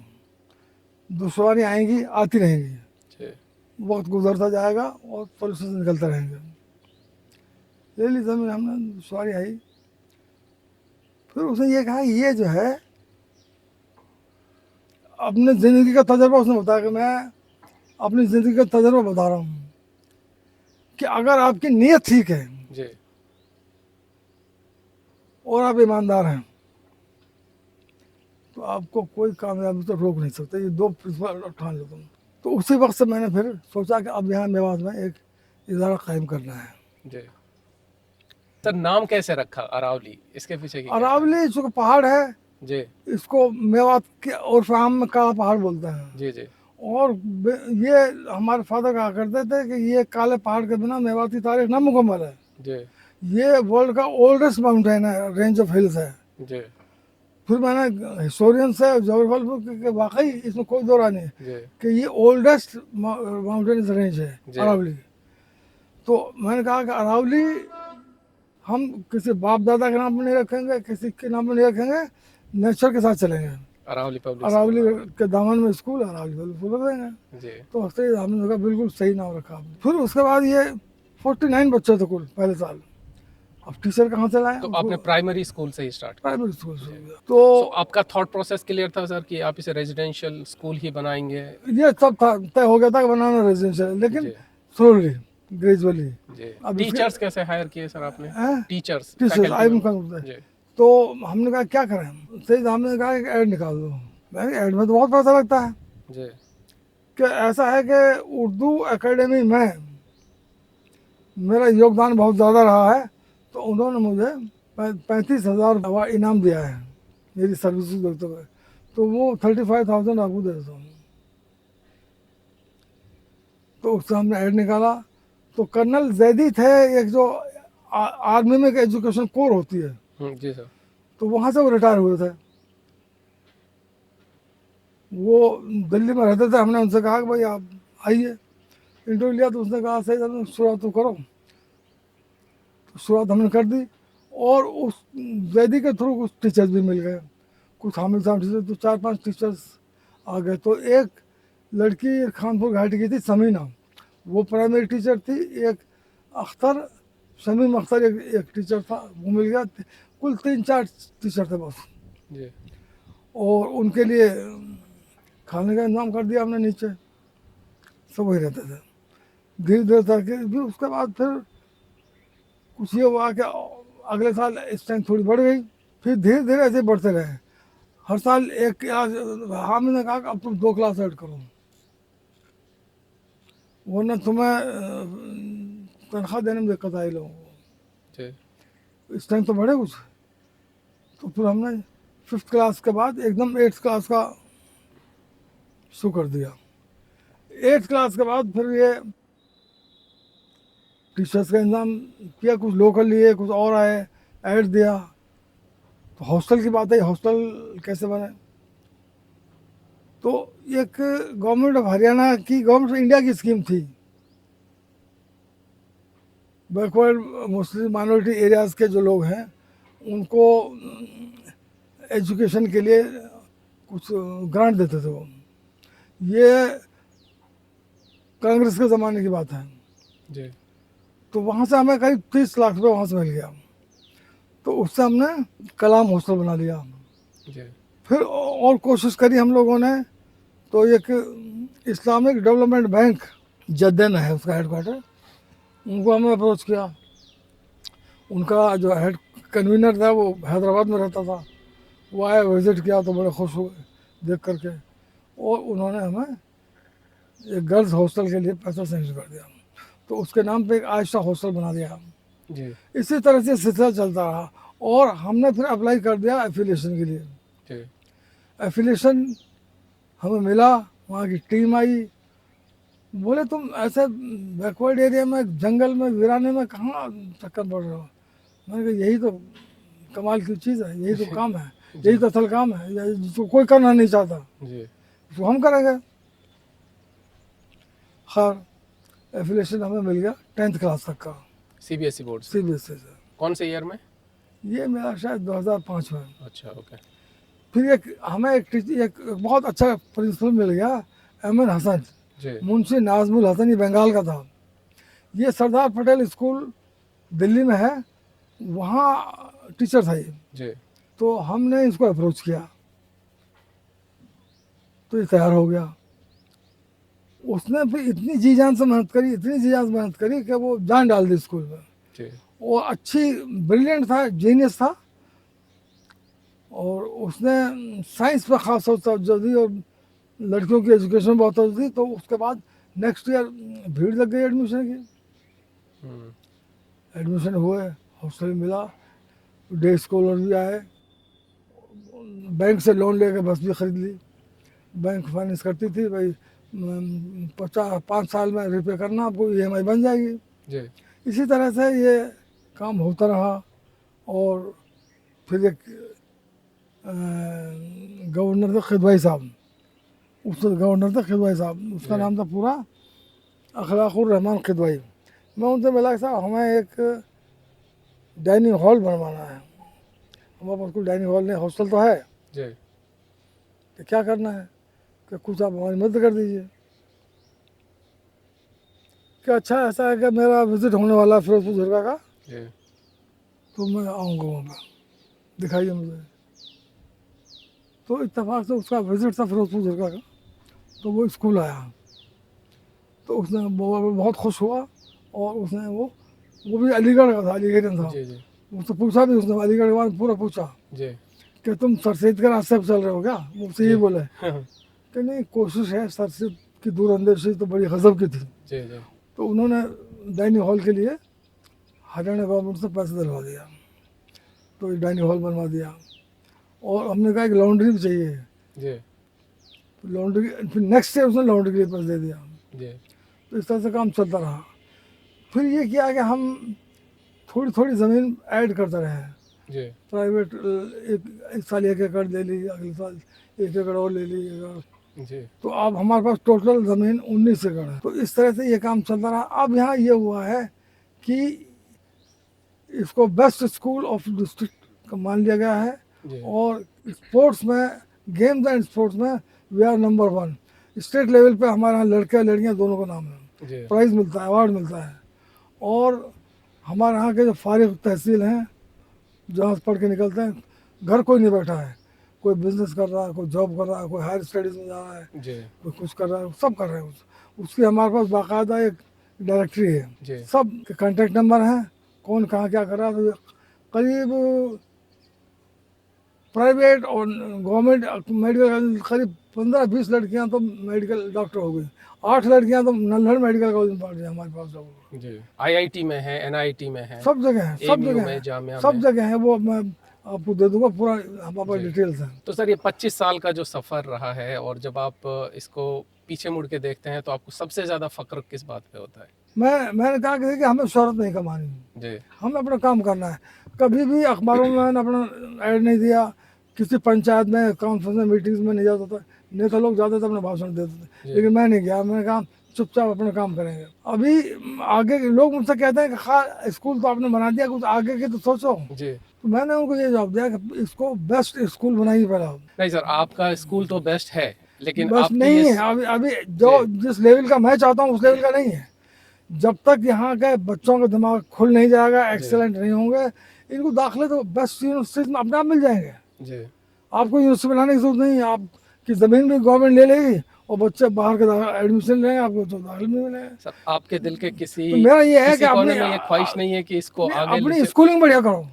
दुश्वारी आएंगी आती रहेंगी, जी वक्त गुजरता जाएगा और सोल्यूशन निकलते रहेंगे। ले ली ज़मीन हमने, दुश्वारी आई। फिर उसने ये कहा ये जो है अपने ज़िंदगी का तजर्बा, उसने बताया कि मैं अपनी ज़िंदगी का तजर्बा बता रहा हूँ कि अगर आपकी नीयत ठीक है जी और आप ईमानदार हैं तो आपको कोई कामयाबी तो रोक नहीं सकता। ये 2 प्रिंसिपल ठान लो तुम। तो उसी वक्त से मैंने फिर सोचा कि अब यहाँ मेवात में एक इदारा कायम करना है। जी। सर नाम कैसे रखा अरावली, इसके पीछे की क्या है? अरावली चूँकि पहाड़ है, जी इसको मेवात के और शाम में काला पहाड़ बोलते हैं। जी जी और ये हमारे फादर कहा करते थे कि ये काले पहाड़ के बिना मेवात की तारीख नामुकम्मल है। जी ये वर्ल्ड का ओल्डेस्ट माउंटेन है, रेंज ऑफ हिल्स है। जी फिर मैंने हिस्टोरियन से जोग्राफर कि वाकई इसमें कोई दो राय नहीं है जी कि ये ओल्डेस्ट माउंटेन रेंज है जी अरावली। तो मैंने कहा कि अरावली हम किसी बाप दादा के नाम पर नहीं रखेंगे, किसी के नाम पर नहीं रखेंगे, नेचर के साथ चलेंगे। अरावली पब्लिक अरावली के दामन में स्कूल, अरावली पब्लिक स्कूल रख देंगे। स्कूल। जी तो उससे हमने कहा बिल्कुल सही नाम रखा आपने। फिर उसके बाद ये 49 बच्चे थे कुल पहले साल। अब टीचर कहाँ से लाए, तो आपने प्राइमरी स्कूल से ही स्टार्ट किया? प्राइमरी स्कूल से हो गया। तो तो आपका थॉट प्रोसेस क्लियर था सर कि आप इसे रेजिडेंशियल स्कूल ही बनाएंगे? ये सब था, तय हो गया था कि बनाना रेजिडेंशियल, लेकिन जी स्लोली ग्रेजुअली। जी। अब टीचर्स कैसे हायर किए सर आपने? टीचर्स टीचर्स आई फैकल्टी? में जी तो हमने कहा क्या करें, सही हमने कहा कि ऐड निकाल दो। मैं ऐड में तो बहुत पैसा लगता है। जी कि ऐसा है कि उर्दू एकेडमी में मेरा योगदान बहुत ज़्यादा रहा है, तो उन्होंने मुझे 35,000 इनाम दिया है मेरी सर्विस देखते हुए। तो वो 35,000 आपको दे देता हूँ। तो उससे हमने ऐड निकाला। तो कर्नल जैदी थे, एक जो आर्मी में एक एजुकेशन कोर होती है, जी सर। तो वहाँ से वो रिटायर हुए थे। वो दिल्ली में रहते थे। हमने उनसे कहा कि भाई आप आइए, इंटरव्यू लिया तो उसने कहा सही हमने शुरुआत तो करो। तो शुरुआत हमने कर दी और उस जैदी के थ्रू कुछ टीचर्स भी मिल गए, कुछ हामिद साहब टीचर, तो 4-5 टीचर्स आ गए। तो एक लड़की खानपुर घाटी की थी समीना, वो प्राइमरी टीचर थी। एक अख्तर, शमीम अख्तर एक टीचर था, वो मिल गया। कुल 3-4 टीचर थे बस। जी और उनके लिए खाने का इंतजाम कर दिया हमने नीचे, सब वही रहते थे। धीरे धीरे करके भी उसके बाद फिर कुछ ये हुआ कि अगले साल स्ट्रेंथ थोड़ी बढ़ गई, फिर धीरे धीरे ऐसे बढ़ते रहे। हर साल एक क्लास, हाँ मैंने कहा कि अब तुम 2 क्लास ऐड करो, वरना तुम्हें तनख्वाह देने में दिक्कत आई लोगों को, जी स्ट्रेंथ तो बढ़े कुछ। तो फिर हमने 5th क्लास के बाद एकदम 8th क्लास का शुरू कर दिया। 8th क्लास के बाद फिर ये टीचर्स का इंतजाम किया, कुछ लोकल लिए, कुछ और आए, ऐड दिया। तो हॉस्टल की बात है, हॉस्टल कैसे बने? तो एक गवर्नमेंट ऑफ हरियाणा की, गवर्नमेंट ऑफ इंडिया की स्कीम थी, बैकवर्ड मुस्लिम माइनॉरिटी एरियाज़ के जो लोग हैं उनको एजुकेशन के लिए कुछ ग्रांट देते थे वो। ये कांग्रेस के ज़माने की बात है जी तो वहाँ से हमें करीब 30 लाख रुपये वहाँ से मिल गया। तो उससे हमने कलाम हॉस्टल बना लिया। जी फिर और कोशिश करी हम लोगों ने, तो एक इस्लामिक डेवलपमेंट बैंक जद्दे में है उसका हेडक्वार्टर, उनको हमने अप्रोच किया। उनका जो हेड कन्वीनर था वो हैदराबाद में रहता था, वो आया, विज़िट किया तो बड़े खुश हुए देख करके, और उन्होंने हमें एक गर्ल्स हॉस्टल के लिए पैसा सेंड कर दिया। तो उसके नाम पे एक आयशा हॉस्टल बना दिया। जी इसी तरह से सिलसिला चलता रहा और हमने फिर अप्लाई कर दिया एफिलिएशन के लिए। जी एफिलिएशन हमें मिला, वहाँ की टीम आई, बोले तुम ऐसे बैकवर्ड एरिया में, जंगल में, वीराने में कहाँ चक्कर पड़ रहे हो? मैंने कहा यही तो कमाल की चीज़ है, यही तो काम है, यही तो असल काम है, जिसको कोई करना नहीं चाहता जी तो हम करेंगे। खैर एफिलिएशन हमें मिल गया 10th क्लास तक का, सीबीएसई बोर्ड से। CBSE से। कौन से ईयर में? ये मेरा शायद 2005 में। अच्छा ओके। फिर हमें एक बहुत अच्छा प्रिंसिपल मिल गया, एमएन हसन, जी मुंशी नाजमुल हसन, ये बंगाल का था। ये सरदार पटेल स्कूल दिल्ली में है, वहाँ टीचर था ये। जी तो हमने इसको अप्रोच किया तो ये तैयार हो गया। उसने फिर इतनी जी जान से मेहनत करी, इतनी जी जान से मेहनत करी कि वो जान डाल दी स्कूल में। जी वो अच्छी ब्रिलियंट था, जीनियस था, और उसने साइंस पे खास तवज्जो दी और लड़कियों की एजुकेशन बहुत तवज्जो दी। तो उसके बाद नेक्स्ट ईयर भीड़ लग गई एडमिशन की। एडमिशन हुए, हॉस्टल मिला, डे स्कॉलर भी आए, बैंक से लोन लेके बस भी खरीद ली। बैंक फाइनेंस करती थी भाई, 5 साल में रिपे करना, आपको EMI बन जाएगी। जी इसी तरह से ये काम होता रहा। और फिर एक गवर्नर थे खिदवाई साहब, उस गवर्नर थे खिदवाई साहब, उसका नाम था पूरा अखलाकुर रहमान खिदवाई। मैं उनसे मिला कि साहब हमें एक डाइनिंग हॉल बनवाना है, हमारे पास कोई डाइनिंग हॉल नहीं, हॉस्टल तो है, जी तो क्या करना है कि कुछ आप हमारी मदद कर दीजिए। कि अच्छा ऐसा है कि मेरा विज़िट होने वाला है फिरोजपुर झरका का, जी तो मैं आऊँगा वहाँ पर, दिखाइए मुझे। तो इत्तेफाक से उसका विज़िट था फिरोजपुर झरका का, तो वो स्कूल आया, तो उसने बहुत खुश हुआ, और उसने वो भी अलीगढ़ का था, अलीगढ़ था। जी जी उससे पूछा भी, उसने अलीगढ़ के बारे में पूरा पूछा जी कि तुम सर सैद के रास्ते पर चल रहे हो क्या? वो उससे यही बोले हाँ, कि नहीं, कोशिश है, सर सैद की दूर अंदेशी तो बड़ी गजब की थी। जी जी तो उन्होंने डाइनिंग हॉल के लिए हरियाणा गवर्नमेंट से पैसे दिलवा दिया, तो ये डाइनिंग हॉल बनवा दिया। और हमने कहा कि लॉन्ड्री भी चाहिए, जी तो लॉन्ड्री, फिर नेक्स्ट ईयर उसने लॉन्ड्री के लिए पैसे दे दिया। जी तो इस तरह से काम चलता रहा। फिर ये किया कि हम थोड़ी थोड़ी ज़मीन ऐड करते रहे। जी प्राइवेट एक साल 1 एकड़ ले ली, अगले साल 1 एकड़ और ले ली, जी तो अब हमारे पास टोटल ज़मीन 19 एकड़ है। तो इस तरह से ये काम चलता रहा। अब यहाँ ये हुआ है कि इसको बेस्ट स्कूल ऑफ डिस्ट्रिक्ट मान लिया गया है, जी और स्पोर्ट्स में, गेम्स एंड स्पोर्ट्स में we are number 1। State level पे हमारे यहाँ लड़के लड़कियाँ दोनों का नाम है, जी प्राइज़ मिलता है, अवार्ड मिलता है। और हमारे यहाँ के जो फारिग तहसील हैं, जहाँ से पढ़ के निकलते हैं, घर कोई नहीं बैठा है, कोई बिजनेस कर रहा है, कोई जॉब कर रहा है, कोई हायर स्टडीज़ में जा रहा है, जी कोई कुछ कर रहा है, सब कर रहे हैं। उसकी हमारे पास बाकायदा एक डायरेक्टरी है, जी सब के कॉन्टैक्ट नंबर हैं, कौन कहाँ क्या कर रहा है। तो करीब प्राइवेट और गवर्नमेंट मेडिकल करीब 15-20 लड़कियां तो मेडिकल डॉक्टर हो गई, 8 लड़कियां तो नल्हड़ मेडिकल कॉलेज में पढ़ रही हैं हमारे पास डॉक्टर। जी आईआईटी में है, एनआईटी में है, सब जगह है, सब एएमयू जगह में, है, जामिया सब में। जगह है। वो आपको दे दूंगा पूरा, हमारे पास जी। डिटेल्स हैं। तो सर ये 25 साल का जो सफ़र रहा है और जब आप इसको पीछे मुड़ के देखते हैं तो आपको सबसे ज़्यादा फ़ख्र किस बात पे होता है? मैंने कहा कि देखिए हमें शोहरत नहीं कमानी, जी, हमें अपना काम करना है। कभी भी अखबारों में मैंने अपना ऐड नहीं दिया, किसी पंचायत में कॉन्फ्रेंस में मीटिंग्स में नहीं जाता था। नेता लोग जाते थे अपने भाषण देते थे, जी। लेकिन मैं नहीं गया। मैंने कहा चुपचाप अपना काम करेंगे। अभी आगे के लोग मुझसे कहते हैं कि खा स्कूल तो आपने बना दिया, कुछ आगे के तो सोचो। जी। तो मैंने उनको ये जवाब दिया कि इसको बेस्ट स्कूल बनाइए पहले आप। नहीं सर, आपका स्कूल तो बेस्ट है, लेकिन बस आपकी नहीं ये है, अभी अभी जो जिस लेवल का मैं चाहता हूँ उस लेवल का नहीं है। जब तक यहाँ के बच्चों का दिमाग खुल नहीं जाएगा, एक्सेलेंट नहीं होंगे, इनको दाखिले तो बेस्ट यूनिवर्सिटीज में अपने आप मिल जाएंगे। जी, आपको यूनिवर्सिटी बनाने की जरूरत नहीं है, आपकी ज़मीन भी गवर्नमेंट ले लेगी और बच्चे बाहर के एडमिशन लेंगे, आपको तो दाखिले भी मिलेंगे। सर आपके दिल के किसी तो मेरा ये है कि किसी कोने अपनी में ये ख्वाहिश नहीं है कि इसको आगे अपनी स्कूलिंग बढ़िया करो,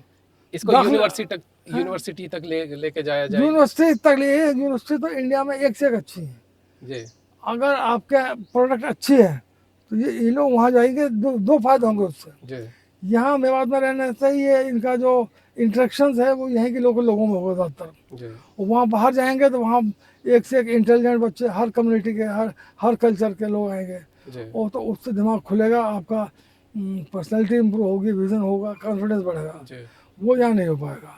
इसको दाखिला यूनिवर्सिटी तक लेके जाया जाए? यूनिवर्सिटी तक लिए। यूनिवर्सिटी तो इंडिया में एक से एक अच्छी है। जी, अगर आपके प्रोडक्ट अच्छी है तो ये लोग वहाँ जाएंगे, दो फायदे होंगे उससे। जी, यहाँ मेवात में रहने से ये इनका जो इंटरेक्शंस है वो यहीं के लोकल लोगों में होगा ज़्यादातर। जी, और वहाँ बाहर जाएंगे तो वहाँ एक से एक इंटेलिजेंट बच्चे, हर कम्युनिटी के, हर कल्चर के लोग आएंगे। जी। और तो उससे दिमाग खुलेगा, आपका पर्सनैलिटी इम्प्रूव होगी, विजन होगा, कॉन्फिडेंस बढ़ेगा। जी। वो यहाँ नहीं हो पाएगा।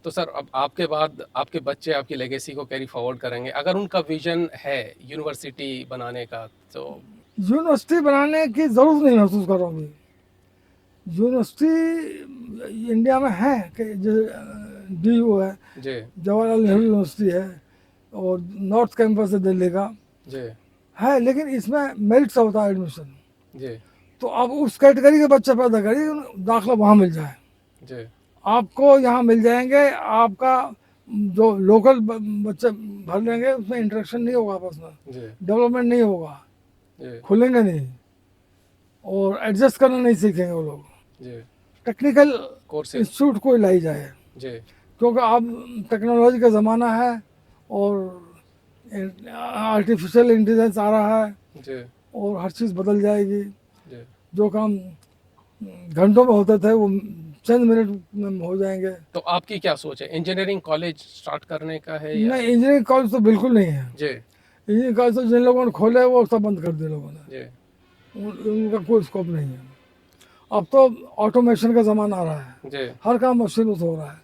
तो सर अब आपके बाद आपके बच्चे आपकी लेगेसी को कैरी फॉरवर्ड करेंगे। अगर उनका विजन है यूनिवर्सिटी बनाने का तो यूनिवर्सिटी बनाने की ज़रूरत नहीं महसूस कर रहा हूँ अभी। यूनिवर्सिटी इंडिया में है कि जो DU है, जी, जवाहरलाल नेहरू यूनिवर्सिटी है, और नॉर्थ कैंपस है दिल्ली का जी, है, लेकिन इसमें मेरिट से होता है एडमिशन। जी, तो आप उस कैटेगरी के बच्चे पैदा करिए, दाखिला वहाँ मिल जाए। जी, आपको यहाँ मिल जाएंगे, आपका जो लोकल बच्चे भर लेंगे उसमें इंटरेक्शन नहीं होगा, आपस में जी, डेवलपमेंट नहीं होगा, जी, खुलेंगे नहीं और एडजस्ट करना नहीं सीखेंगे वो लोग। जी, टेक्निकल कोर्सेज, इंस्टीट्यूट को लाई जाए, जी, क्योंकि अब टेक्नोलॉजी का ज़माना है और आर्टिफिशियल इंटेलिजेंस आ रहा है जी, और हर चीज़ बदल जाएगी। जी। जो काम घंटों में होते थे वो चंद मिनट में हो जाएंगे। तो आपकी क्या सोच है, इंजीनियरिंग कॉलेज स्टार्ट करने का है या? नहीं, इंजीनियरिंग कॉलेज तो बिल्कुल नहीं है। जी, इंजीनियरिंग कॉलेज तो जिन लोगों ने खोले वो सब बंद कर दिए लोगों ने, जी, उनका कोई स्कोप नहीं है। अब तो ऑटोमेशन का ज़माना आ रहा है, जी, हर काम मशीनों से हो रहा है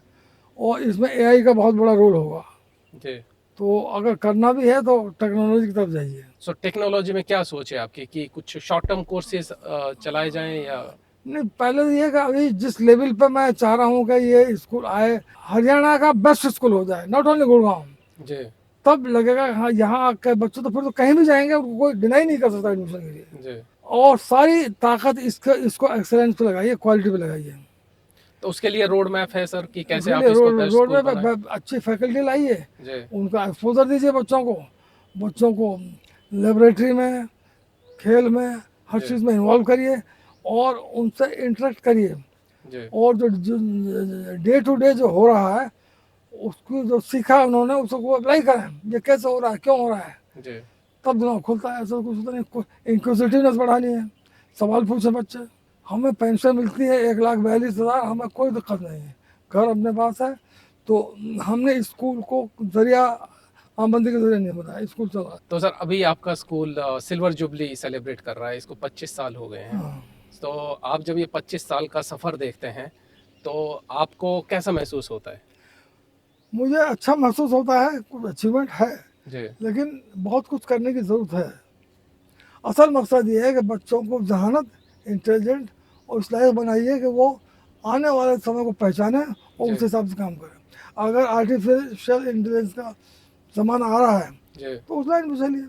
और इसमें AI का बहुत बड़ा रोल होगा। जी। तो अगर करना भी है तो टेक्नोलॉजी की तरफ जाइए। सो टेक्नोलॉजी में क्या सोच है आपकी कि कुछ शॉर्ट टर्म कोर्सेज चलाए जाएं या? नहीं, पहले तो ये कि अभी जिस लेवल पे मैं चाह रहा हूँ कि ये स्कूल आए, हरियाणा का बेस्ट स्कूल हो जाए, नॉट ओनली गुड़गांव, जी, तब लगेगा हाँ यहाँ के बच्चे तो फिर तो कहीं भी जाएंगे, उनको कोई डिनाई नहीं कर सकता एडमिशन के लिए। जी। और सारी ताकत इसको एक्सेलेंस पे लगाइए, क्वालिटी पे लगाइए। तो उसके लिए रोड मैप है सर कि कैसे उसके आप लिए इसको रोड बेस्ट रोड स्कूल में बनाएं? अच्छी फैकल्टी लाइए, जी, उनका एक्सपोजर दीजिए बच्चों को लेबोरेटरी में, खेल में, हर जी, चीज़ में इन्वॉल्व करिए और उनसे इंटरेक्ट करिए। जी, और जो डे टू डे जो हो रहा है उसको जो सीखा उन्होंने उसको अप्लाई करें, ये कैसे हो रहा है, क्यों हो रहा है, जी, तब दिमाग खुलता है। ऐसा कुछ होता नहीं। इंक्विजिटिवनेस बढ़ानी है, सवाल पूछे बच्चे। हमें पेंशन मिलती है 1,42,000, हमें कोई दिक्कत नहीं है, घर अपने पास है। तो हमने स्कूल को जरिया आमदनी के जरिए नहीं बनाया, स्कूल चला। तो सर अभी आपका स्कूल सिल्वर जुबली सेलिब्रेट कर रहा है, इसको 25 साल हो गए हैं। हाँ, तो आप जब ये 25 साल का सफ़र देखते हैं तो आपको कैसा महसूस होता है? मुझे अच्छा महसूस होता है, कुछ अचीवमेंट है, जी, लेकिन बहुत कुछ करने की ज़रूरत है। असल मकसद ये है कि बच्चों को जहानत, इंटेलिजेंट और इस लायक बनाइए कि वो आने वाले समय को पहचाने और जी, उस हिसाब से काम करें। अगर आर्टिफिशियल इंटेलिजेंस का ज़माना आ रहा है जी, तो उस लाइन में चलिए।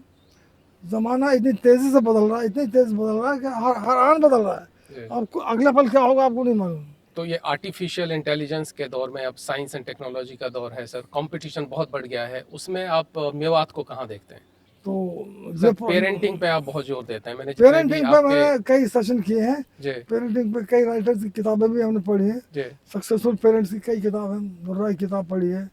ज़माना इतनी तेज़ी से बदल रहा है, इतनी तेज़ बदल रहा है कि हर आन बदल रहा है। जी। आपको अगला पल क्या होगा आपको नहीं मालूम। तो ये आर्टिफिशियल इंटेलिजेंस के दौर में अब साइंस एंड टेक्नोलॉजी का दौर है सर, कंपटीशन बहुत बढ़ गया है, उसमें आप मेवात को कहाँ देखते हैं? तो सर ये पेरेंटिंग पे आप बहुत जोर देते हैं, मैंने जितने भी पेरेंटिंग पे आपके। मैंने कई सेशन किए हैं। जी, पेरेंटिंग पे कई राइटर्स की किताबें भी हमने पढ़ी हैं। जी, सक्सेसफुल पेरेंट्स की कई किताबें, मुर्रा की किताब पढ़ी है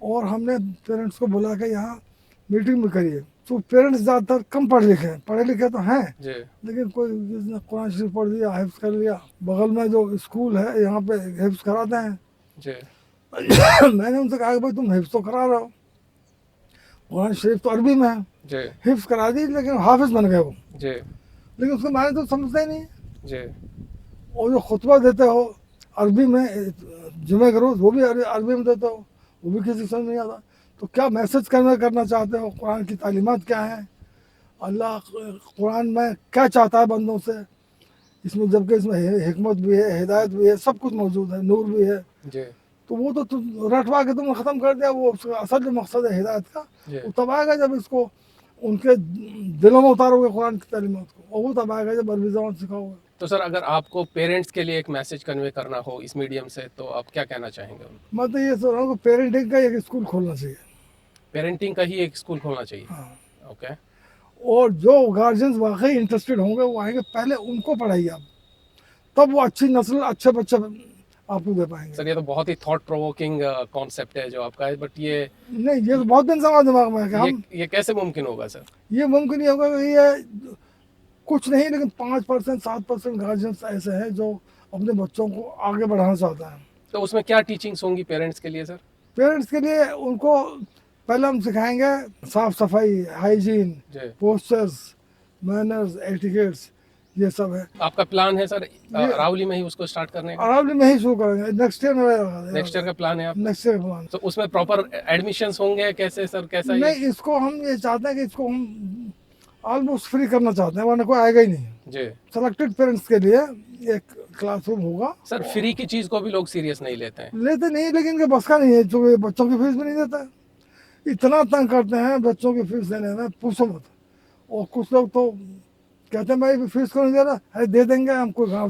और हमने पेरेंट्स को बुला के यहाँ मीटिंग भी करी है। तो पेरेंट्स ज़्यादातर कम पढ़े लिखे हैं, पढ़े लिखे तो हैं जी, लेकिन कोई जिसने कुरान शरीफ पढ़ लिया, हिफ्ज़ कर लिया। बगल में जो स्कूल है यहाँ पे हिफ्ज़ कराते हैं। जी, मैंने उनसे कहा कि भाई तुम हिफ्स तो करा रहे हो, कुरान शरीफ तो अरबी में है, जी हिफ्स करा दी, लेकिन हाफिज बन गए वो, जी लेकिन उसके मायने तो समझते ही नहीं। जी और जो खुतबा देते हो अरबी में, जुमे के रोज़ वो भी अरबी में देते हो, वो भी किसी को समझ नहीं आता। तो क्या मैसेज करना चाहते हो, कुरान की तालीमात क्या हैं, अल्लाह कुरान में क्या चाहता है बंदों से, इसमें जबकि इसमें हिकमत भी है, हिदायत भी है, सब कुछ मौजूद है, नूर भी है। जी तो वो तो रटवा के तुमने ख़त्म कर दिया, वो उसका असल जो मकसद है हिदायत का, जी वो तब आएगा जब इसको उनके दिलों में उतारोगे कुरान की तालीमात को, और वो तब आएगा जब अरबी ज़बान सिखाओगे। तो सर अगर आपको पेरेंट्स के लिए एक मैसेज कन्वे करना हो इस मीडियम से तो आप क्या कहना चाहेंगे उनको? मैं तो ये सोच रहा हूँ कि पेरेंटिंग का एक स्कूल खोलना चाहिए। पेरेंटिंग का ही एक स्कूल खोलना चाहिए। हाँ, ओके। और जो गार्जियंस वाकई इंटरेस्टेड होंगे वो आएंगे, पहले उनको पढ़ाइए आप, तब वो अच्छी नस्ल अच्छे बच्चे आपको दे पाएंगे। सर ये तो बहुत ही थॉट प्रोवोकिंग कॉन्सेप्ट है जो आपका है, बट नहीं, ये तो बहुत दिन से हमारे दिमाग में है कि हम, ये कैसे मुमकिन होगा सर? ये मुमकिन नहीं होगा कि ये कुछ नहीं, लेकिन 5% 7% गार्जियंस ऐसे हैं जो अपने बच्चों को आगे बढ़ाना चाहते हैं। तो उसमें क्या टीचिंग्स होंगी पेरेंट्स के लिए सर? पेरेंट्स के लिए उनको पहले हम सिखाएंगे साफ सफाई, हाइजीन, जी। पोस्चर्स, मैनर्स, एटिकेट्स, ये सब है। आपका प्लान है सर रावली में ही उसको स्टार्ट करने का? अरावली में ही शुरू करेंगे, नेक्स्ट ईयर में, नेक्स्ट ईयर का प्लान है आप? Next year plan. तो उसमें प्रॉपर एडमिशंस होंगे कैसे सर, कैसा ये? नहीं, इसको हम ये चाहते हैं कि इसको हम ऑलमोस्ट फ्री करना चाहते हैं, वरना कोई आएगा ही नहीं। जी सेलेक्टेड पेरेंट्स के लिए एक क्लासरूम होगा। सर फ्री की चीज को भी लोग सीरियस नहीं लेते हैं। लेते नहीं, लेकिन इनके बस का नहीं है, जो बच्चों की फीस भी नहीं देता है, इतना तंग करते हैं बच्चों की फीस देने में, पूछो मत। और कुछ लोग तो कहते हैं भाई फीस को नहीं दे रहा है, दे देंगे हम, कोई गाँव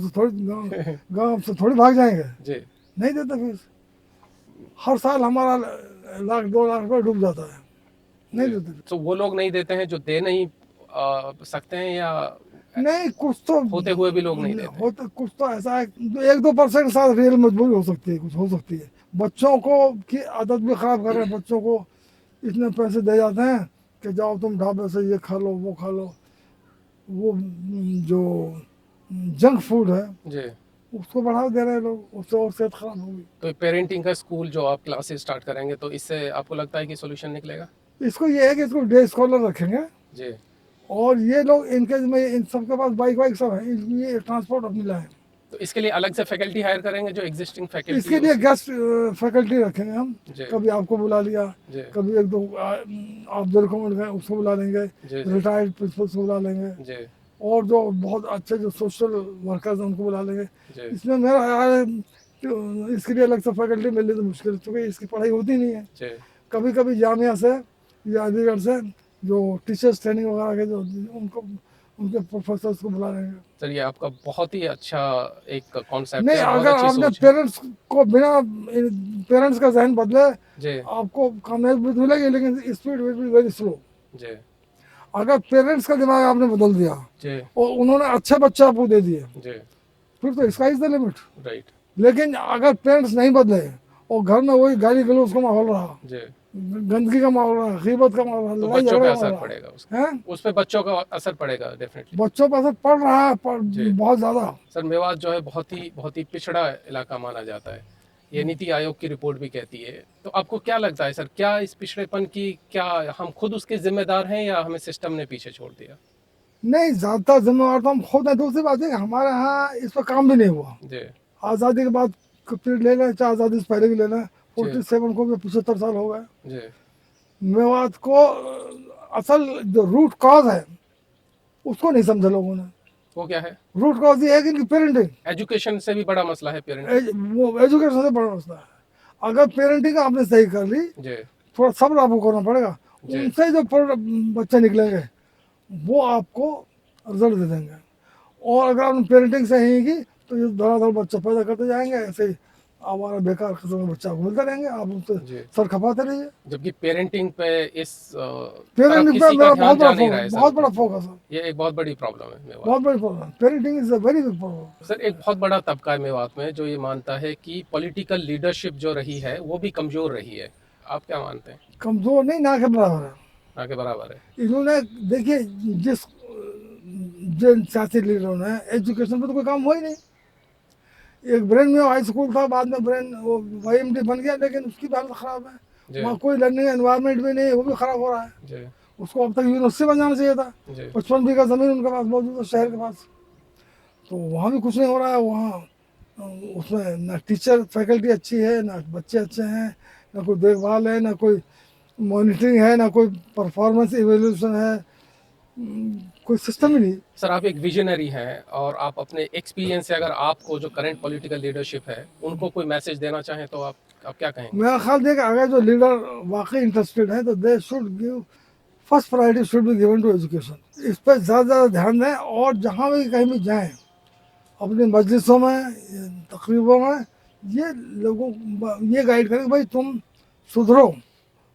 से थोड़ी भाग जाएंगे, जी नहीं देते फीस। हर साल हमारा 1-2 लाख रुपये डूब जाता है, नहीं देते। तो वो लोग नहीं देते हैं जो दे नहीं सकते हैं, या नहीं, कुछ तो होते हुए भी लोग नहीं देते? होता, कुछ तो ऐसा है, 1-2% साथ रियल मजबूरी हो सकती है, कुछ हो सकती है। बच्चों को की आदत भी खराब कर रहे हैं, बच्चों को इतने पैसे दे जाते हैं कि जाओ तुम ढाबे से ये खा लो, वो खा लो, वो जो जंक फूड है जी। उसको बढ़ावा दे रहे हैं लोग, उससे और सेहत खराब होगी। तो पेरेंटिंग का स्कूल जो आप क्लासेस स्टार्ट करेंगे तो इससे आपको लगता है कि सोल्यूशन निकलेगा? इसको ये है कि इसको डे स्कॉलर रखेंगे, जी और ये लोग इनके में, इन सबके पास बाइक वाइक सब है, ये ट्रांसपोर्ट अपनी लाए। तो इसके लिए अलग से फैकल्टी हायर करेंगे जो एग्जिस्टिंग फैकल्टी? इसके लिए गेस्ट फैकल्टी रखेंगे हम, जी। कभी आपको बुला लिया, जी कभी 1-2 आप जो रिकमेंड करें उसको बुला लेंगे, जी रिटायर्ड प्रिंसिपल्स को बुला लेंगे, जी और जो बहुत अच्छे जो सोशल वर्कर्स हैं उनको बुला लेंगे। जी इसमें मेरा ख्याल है कि इसके लिए अलग से फैकल्टी मिलनी तो मुश्किल है, क्योंकि इसकी पढ़ाई होती नहीं है। जी कभी कभी जामिया से या अलीगढ़ से जो टीचर्स ट्रेनिंग वगैरह के जो उनको, उनके प्रोफेसर्स को बुला लेंगे। सर ये आपका बहुत ही अच्छा एक कॉन्सेप्ट नहीं, है, बहुत अगर अच्छी आपने सोच है। पेरेंट्स को बिना, पेरेंट्स का जहन बदले, जी आपको कामयाबी मिलेगी, लेकिन speed will be very slow. जी अगर पेरेंट्स का दिमाग आपने बदल दिया जी और उन्होंने अच्छे बच्चे आपको दे दिए, जी फिर तो sky is the limit. Right. लेकिन अगर पेरेंट्स नहीं बदले और घर में वही गाली गलौज का माहौल रहा, जी गंदगी का माहौल रहा, गीबत का माहौल रहा, तो लड़ाई बच्चों पे झगड़ा का असर माहौल रहा, पड़ेगा हैं? उस पे बच्चों का असर पड़ेगा डेफिनेटली। बच्चों पर असर पड़ रहा है, जी। बहुत ज़्यादा। सर मेवात जो है बहुत ही पिछड़ा इलाका माना जाता है, ये नीति आयोग की रिपोर्ट भी कहती है। तो आपको क्या लगता है सर, क्या इस पिछड़ेपन की, क्या हम खुद उसके जिम्मेदार हैं या हमें सिस्टम ने पीछे छोड़ दिया? नहीं, ज़्यादा जिम्मेवार तो हम खुद हैं। दूसरी बात है कि हमारे यहाँ इस पर काम भी नहीं हुआ। जी आज़ादी के बाद पीरियड ले लें, चाहे आज़ादी से पहले भी ले लें, जी 47 को भी 75 साल हो गए। जी मेवात को असल जो रूट कॉज है उसको नहीं समझा लोगों ने। वो क्या है? रूट कॉज ये है कि इनकी पेरेंटिंग, एजुकेशन से भी बड़ा मसला है पेरेंट। वो एजुकेशन से बड़ा मसला है। अगर पेरेंटिंग आपने सही कर ली, जी थोड़ा सब्र आपको करना पड़ेगा, जी उनसे जो बच्चे निकलेंगे वो आपको रिजल्ट दे देंगे। और अगर आपने पेरेंटिंग सही नहीं की तो ये धड़ाधड़ बच्चा पैदा करते जाएंगे, ऐसे ही हमारा बेकार किस्म के बच्चा मिलते रहेंगे, आप उनसे जी। सर खपाते रहिए। जबकि पेरेंटिंग पे इस तरफ पेरेंटिंग पे किसी का मेरा ध्यान बहुत बड़ा जा नहीं रहा है फोकस, सर। बहुत बड़ा फोकस है, ये एक बहुत बड़ी प्रॉब्लम है मेवात। बहुत बड़ी problem. Parenting is a very big problem. Sir एक बहुत बड़ा तबका है मेवात में जो ये मानता है कि पॉलिटिकल लीडरशिप जो रही है वो भी कमजोर रही है। आप क्या मानते हैं? कमजोर नहीं, ना के बराबर है। ना के बराबर है। इन्होंने देखिए, जिन सियासी लीडरों ने, एजुकेशन पर तो कोई काम हुआ ही नहीं। एक ब्रेन में हाई स्कूल था, बाद में ब्रेन वो YMD बन गया, लेकिन उसकी भी हालत ख़राब है। जी वहाँ कोई लर्निंग एनवायरनमेंट भी नहीं है, वो भी ख़राब हो रहा है। जी उसको अब तक यूनिवर्सिटी बन जाना चाहिए था। जी 55 बीघा ज़मीन उनके पास मौजूद है शहर के पास, तो वहाँ भी कुछ नहीं हो रहा है। वहाँ उसमें ना टीचर फैकल्टी अच्छी है, ना बच्चे अच्छे हैं, ना कोई देखभाल है, ना कोई मॉनिटरिंग है, ना कोई परफॉर्मेंस इवेल्यूशन है, कोई सिस्टम ही नहीं। सर, आप एक विजनरी हैं और आप अपने एक्सपीरियंस से अगर आपको जो करंट पॉलिटिकल लीडरशिप है उनको कोई मैसेज देना चाहें तो आप क्या कहेंगे? मेरा ख्याल है कि अगर जो लीडर वाकई इंटरेस्टेड है तो they should give first priority should be given to education. इस पर ज़्यादा ध्यान दें, और जहाँ भी कहीं भी जाएं अपनी मजलिसों में, तकरीबों में, ये लोगों ये गाइड करें कि भाई तुम सुधरो,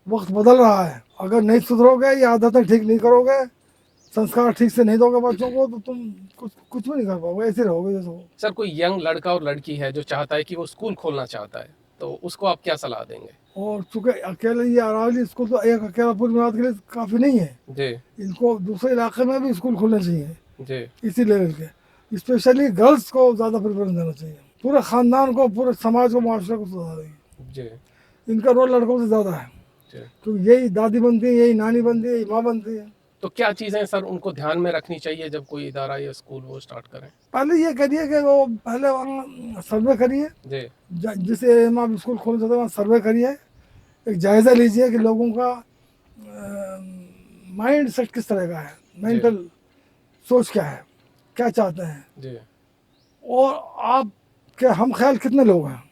वक्त बदल रहा है। अगर नहीं सुधरोगे, ये आदतें ठीक नहीं करोगे, संस्कार ठीक से नहीं दोगे बच्चों को, तो तुम कुछ भी नहीं कर पाओगे, ऐसे रहोगे जैसे हो। सर, कोई यंग लड़का और लड़की है जो चाहता है कि वो स्कूल खोलना चाहता है, तो उसको आप क्या सलाह देंगे? और चूंकि अकेले ये अरावली स्कूल तो एक अकेला पूरी मिलाद के लिए काफ़ी नहीं है, जी इनको दूसरे इलाके में भी स्कूल खोलने चाहिए जी इसी लेवल के। स्पेशली गर्ल्स को ज़्यादा प्रेफरेंस देना चाहिए, पूरे ख़ानदान को, पूरे समाज को, माशरे को सुधारेंगे। जी इनका रोल लड़कों से ज़्यादा है, जी क्योंकि यही दादी बनती है, यही नानी बनती है, यही माँ बनती है। तो क्या चीज़ें सर उनको ध्यान में रखनी चाहिए जब कोई इदारा या स्कूल वो स्टार्ट करें? पहले ये करिए कि वो पहले वहाँ सर्वे करिए, जी जिस एरिया में आप स्कूल खोलना चाहते हैं वहाँ सर्वे करिए, एक जायज़ा लीजिए कि लोगों का माइंड सेट किस तरह का है, मेंटल सोच क्या है, क्या चाहते हैं, जी और आपके हम ख्याल कितने लोग हैं,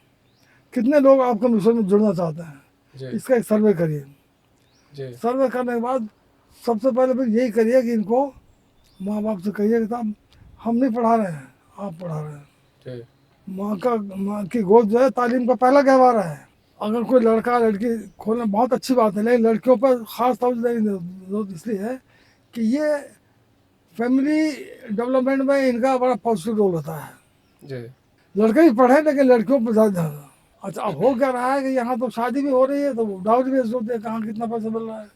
कितने लोग आपके मिशन में जुड़ना चाहते हैं, जी इसका एक सर्वे करिए। जी सर्वे करने के बाद सबसे पहले फिर यही करिए कि इनको माँ बाप से कहिए कि साहब हम नहीं पढ़ा रहे हैं, आप पढ़ा रहे हैं। जी माँ की गोद जो है तालीम का पहला गहवारा है। अगर कोई लड़का लड़की खोलना बहुत अच्छी बात है, लेकिन लड़कियों पर ख़ास तौर से जरूरत इसलिए है कि ये फैमिली डेवलपमेंट में इनका बड़ा पॉजिटिव रोल होता है। जी लड़के भी पढ़े, लेकिन लड़कियों पर ज़्यादा ध्यान दो। अच्छा, अब हो क्या रहा है कि यहाँ तो शादी भी हो रही है, तो डाउरी बेस्ड होते हैं, कहाँ कितना पैसा मिल रहा है,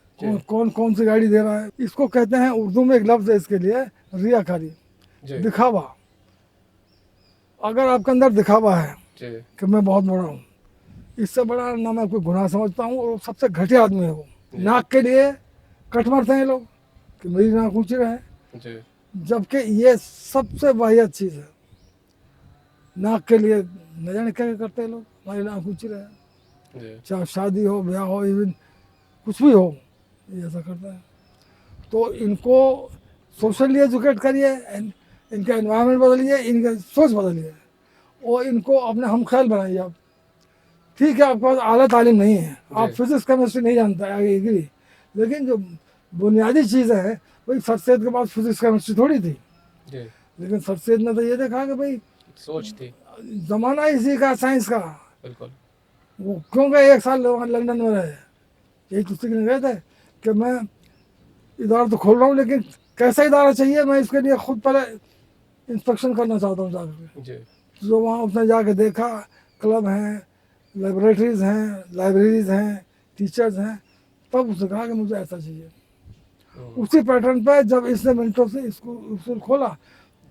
कौन सी गाड़ी दे रहा है। इसको कहते हैं, उर्दू में एक लफ्ज़ है इसके लिए, रियाकारी, जी दिखावा। अगर आपके अंदर दिखावा है जी कि मैं बहुत बड़ा हूँ, इससे बड़ा ना मैं कोई गुनाह समझता हूँ, और सबसे घटिया आदमी है वो। नाक के लिए कट मारते हैं लोग कि मेरी नाक ऊँची रहे, जी जबकि ये सबसे वाहियात चीज़ है। नाक के लिए न जाने क्या क्या करते हैं लोग, हमारी नाक ऊँची रहे, जी चाहे शादी हो, ब्याह हो, इवन कुछ भी हो, ये ऐसा करते हैं। तो इनको सोशली एजुकेट करिए, इनका एनवायरनमेंट बदलिए, इनका सोच बदलिए, और इनको अपने हम ख्याल बनाइए। आप ठीक है, आपके पास आला तालीम नहीं है, आप फिजिक्स केमिस्ट्री नहीं जानते, आई एग्री, लेकिन जो बुनियादी चीज़ें हैं, भाई सर सैयद के पास फिजिक्स केमिस्ट्री थोड़ी थी, जी लेकिन सर सैयद ने तो ये देखा कि भाई सोच थी, ज़माना इसी का, साइंस का। बिल्कुल। वो क्यों गए 1 साल वहाँ लंदन में रहे, यही तो सीखने गए थे कि मैं इदारा तो खोल रहा हूँ, लेकिन कैसा इदारा चाहिए, मैं इसके लिए खुद पहले इंस्पेक्शन करना चाहता हूँ जाकर। जी जो वहाँ उसने जाके देखा, क्लब हैं, लेबोरेटरीज़ हैं, लाइब्रेरीज़ हैं, टीचर्स हैं, तब उसने कहा कि मुझे ऐसा चाहिए। उसी पैटर्न पे जब इसने मिनटों से स्कूल खोला।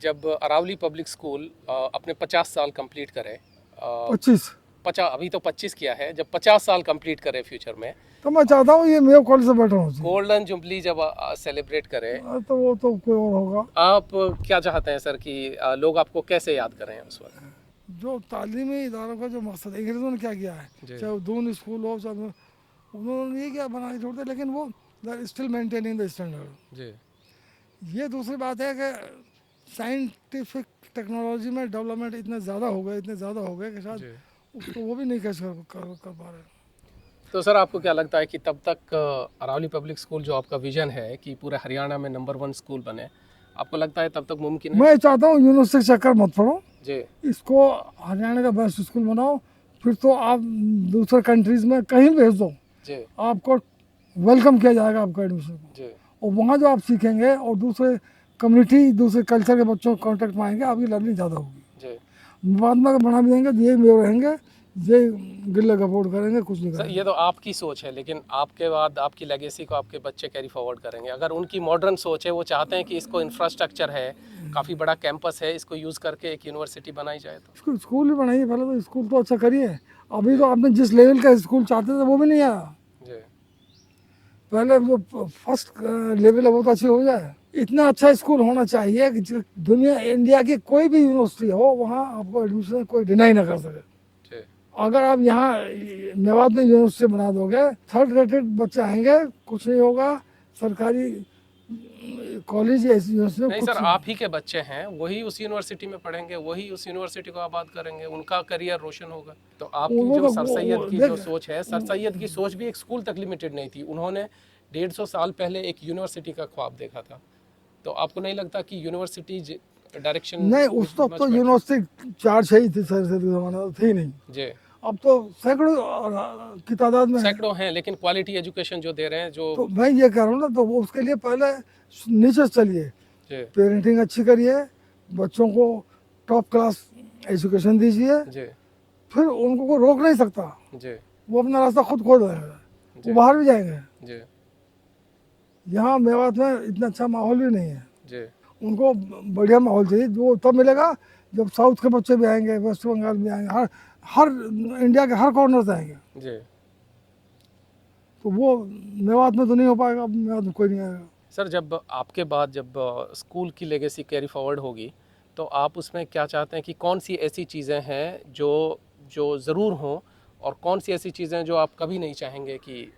जब अरावली पब्लिक स्कूल अपने 50 साल कंप्लीट करे, 25 अभी तो 25 किया है, जब 50 साल कंप्लीट करे फ्यूचर में, तो मैं चाहता हूँ ये मेयो कॉलेज से बेटर हो चाहिए। गोल्डन जुबली जब सेलिब्रेट करे, तो वो तो कोई और होगा। आप क्या चाहते हैं सर कि लोग आपको कैसे याद करें उस वक्त? जो तालीमी इदारों का जो मकसद है, अंग्रेज़ों ने क्या किया है, चाहे वो दून स्कूल हो, चाहे उन्होंने ये क्या बना के छोड़ते, लेकिन वो स्टिल मेंटेनिंग द स्टैंडर्ड। जी ये दूसरी बात है कि साइंटिफिक टेक्नोलॉजी में डेवलपमेंट इतने ज़्यादा हो गए कि शायद जी। उसको वो भी नहीं कैच कर पा रहे। तो सर, आपको क्या लगता है कि तब तक अरावली पब्लिक स्कूल जो आपका विजन है कि पूरे हरियाणा में नंबर 1 स्कूल बने, आपको लगता है तब तक मुमकिन है? मैं चाहता हूँ यूनिवर्सिटी चक्कर मत पड़ो, जी इसको हरियाणा का बेस्ट स्कूल बनाओ, फिर तो आप दूसरे कंट्रीज़ में कहीं भेज दो, जी आपको वेलकम किया जाएगा आपका एडमिशन को। जी और वहाँ जो आप सीखेंगे और दूसरे कम्युनिटी, दूसरे कल्चर के बच्चों को कॉन्टेक्ट में आएंगे, आपकी लर्निंग ज़्यादा होगी। जी बाद में अगर बना भी देंगे तो ये मेरे रहेंगे, ये गिल्ला गपोड़ करेंगे, कुछ नहीं सर, करेंगे। ये तो आपकी सोच है, लेकिन आपके बाद आपकी लेगेसी को आपके बच्चे कैरी फॉरवर्ड करेंगे। अगर उनकी मॉडर्न सोच है, वो चाहते हैं कि इसको इंफ्रास्ट्रक्चर है, काफ़ी बड़ा कैंपस है, इसको यूज़ करके एक यूनिवर्सिटी बनाई जाए तो। इसको स्कूल ही बनाइए, पहले तो स्कूल तो अच्छा करिए। अभी तो आपने जिस लेवल का स्कूल चाहते थे वो भी नहीं आया। जी पहले जो फर्स्ट लेवल है वो तो अच्छी हो जाए। इतना अच्छा स्कूल होना चाहिए कि दुनिया इंडिया की कोई भी यूनिवर्सिटी हो वहाँ आपको एडमिशन कोई डिनाई ना कर सके। जी अगर आप यहाँ मेवात में यूनिवर्सिटी बना दोगे, थर्ड रेटेड बच्चे आएंगे, कुछ नहीं होगा। सरकारी कॉलेज या यूनिवर्सिटी में नहीं कुछ सर, आप ही के बच्चे हैं, वही उस यूनिवर्सिटी में पढ़ेंगे, वही उस यूनिवर्सिटी को आबाद करेंगे, उनका करियर रोशन होगा। तो आपकी वो जो तो सर सैयद की देख, जो सोच है, सर सैयद की सोच भी एक स्कूल तक लिमिटेड नहीं थी। उन्होंने 150 साल पहले एक यूनिवर्सिटी का ख्वाब देखा था। तो आपको नहीं लगता कि यूनिवर्सिटी डायरेक्शन नहीं उस वक्त तो यूनिवर्सिटी 4-6 ही थी सर से जमाना तो थी नहीं। जी अब तो सैकड़ों की तादाद में है। सैकड़ों हैं, लेकिन क्वालिटी एजुकेशन जो दे रहे हैं, जो तो मैं ये कह रहा हूँ ना, तो वो उसके लिए पहले नीचे से चलिए, जी पेरेंटिंग अच्छी करिए, बच्चों को टॉप क्लास एजुकेशन दीजिए, जी फिर उनको कोई रोक नहीं सकता। जी वो अपना रास्ता खुद खोद जाएंगे, जी वो बाहर भी जाएंगे। जी यहाँ मेवात में इतना अच्छा माहौल भी नहीं है। जी उनको बढ़िया माहौल चाहिए, जो तब मिलेगा जब साउथ के बच्चे भी आएंगे, वेस्ट बंगाल भी आएंगे, हर हर इंडिया के हर कॉर्नर से आएंगे। जी तो वो मेवात में तो नहीं हो पाएगा, मेवात में कोई नहीं आएगा। सर, जब आपके बाद जब स्कूल की लेगेसी कैरी फॉरवर्ड होगी, तो आप उसमें क्या चाहते हैं कि कौन सी ऐसी चीज़ें हैं जो जो ज़रूर हों, और कौन सी ऐसी चीज़ें जो आप कभी नहीं चाहेंगे कि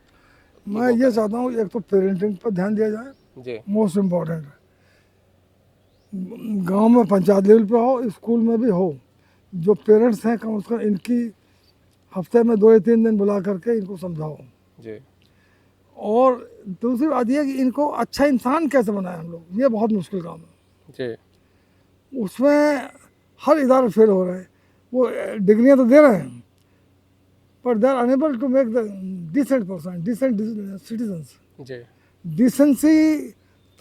मैं ये चाहता हूँ, एक तो पेरेंटिंग पर ध्यान दिया जाए, जी मोस्ट इम्पोर्टेंट है। गांव में पंचायत लेवल पे हो, स्कूल में भी हो, जो पेरेंट्स हैं कम से कम इनकी हफ्ते में 2 या 3 दिन बुला करके इनको समझाओ। जी और दूसरी बात यह है कि इनको अच्छा इंसान कैसे बनाए हम लोग, ये बहुत मुश्किल काम है। जी उसमें हर इदारे फेल हो रहे हैं। वो डिग्रियां तो दे रहे हैं, पर they are enable to make the decent person, decent citizens. जी डिसेंसी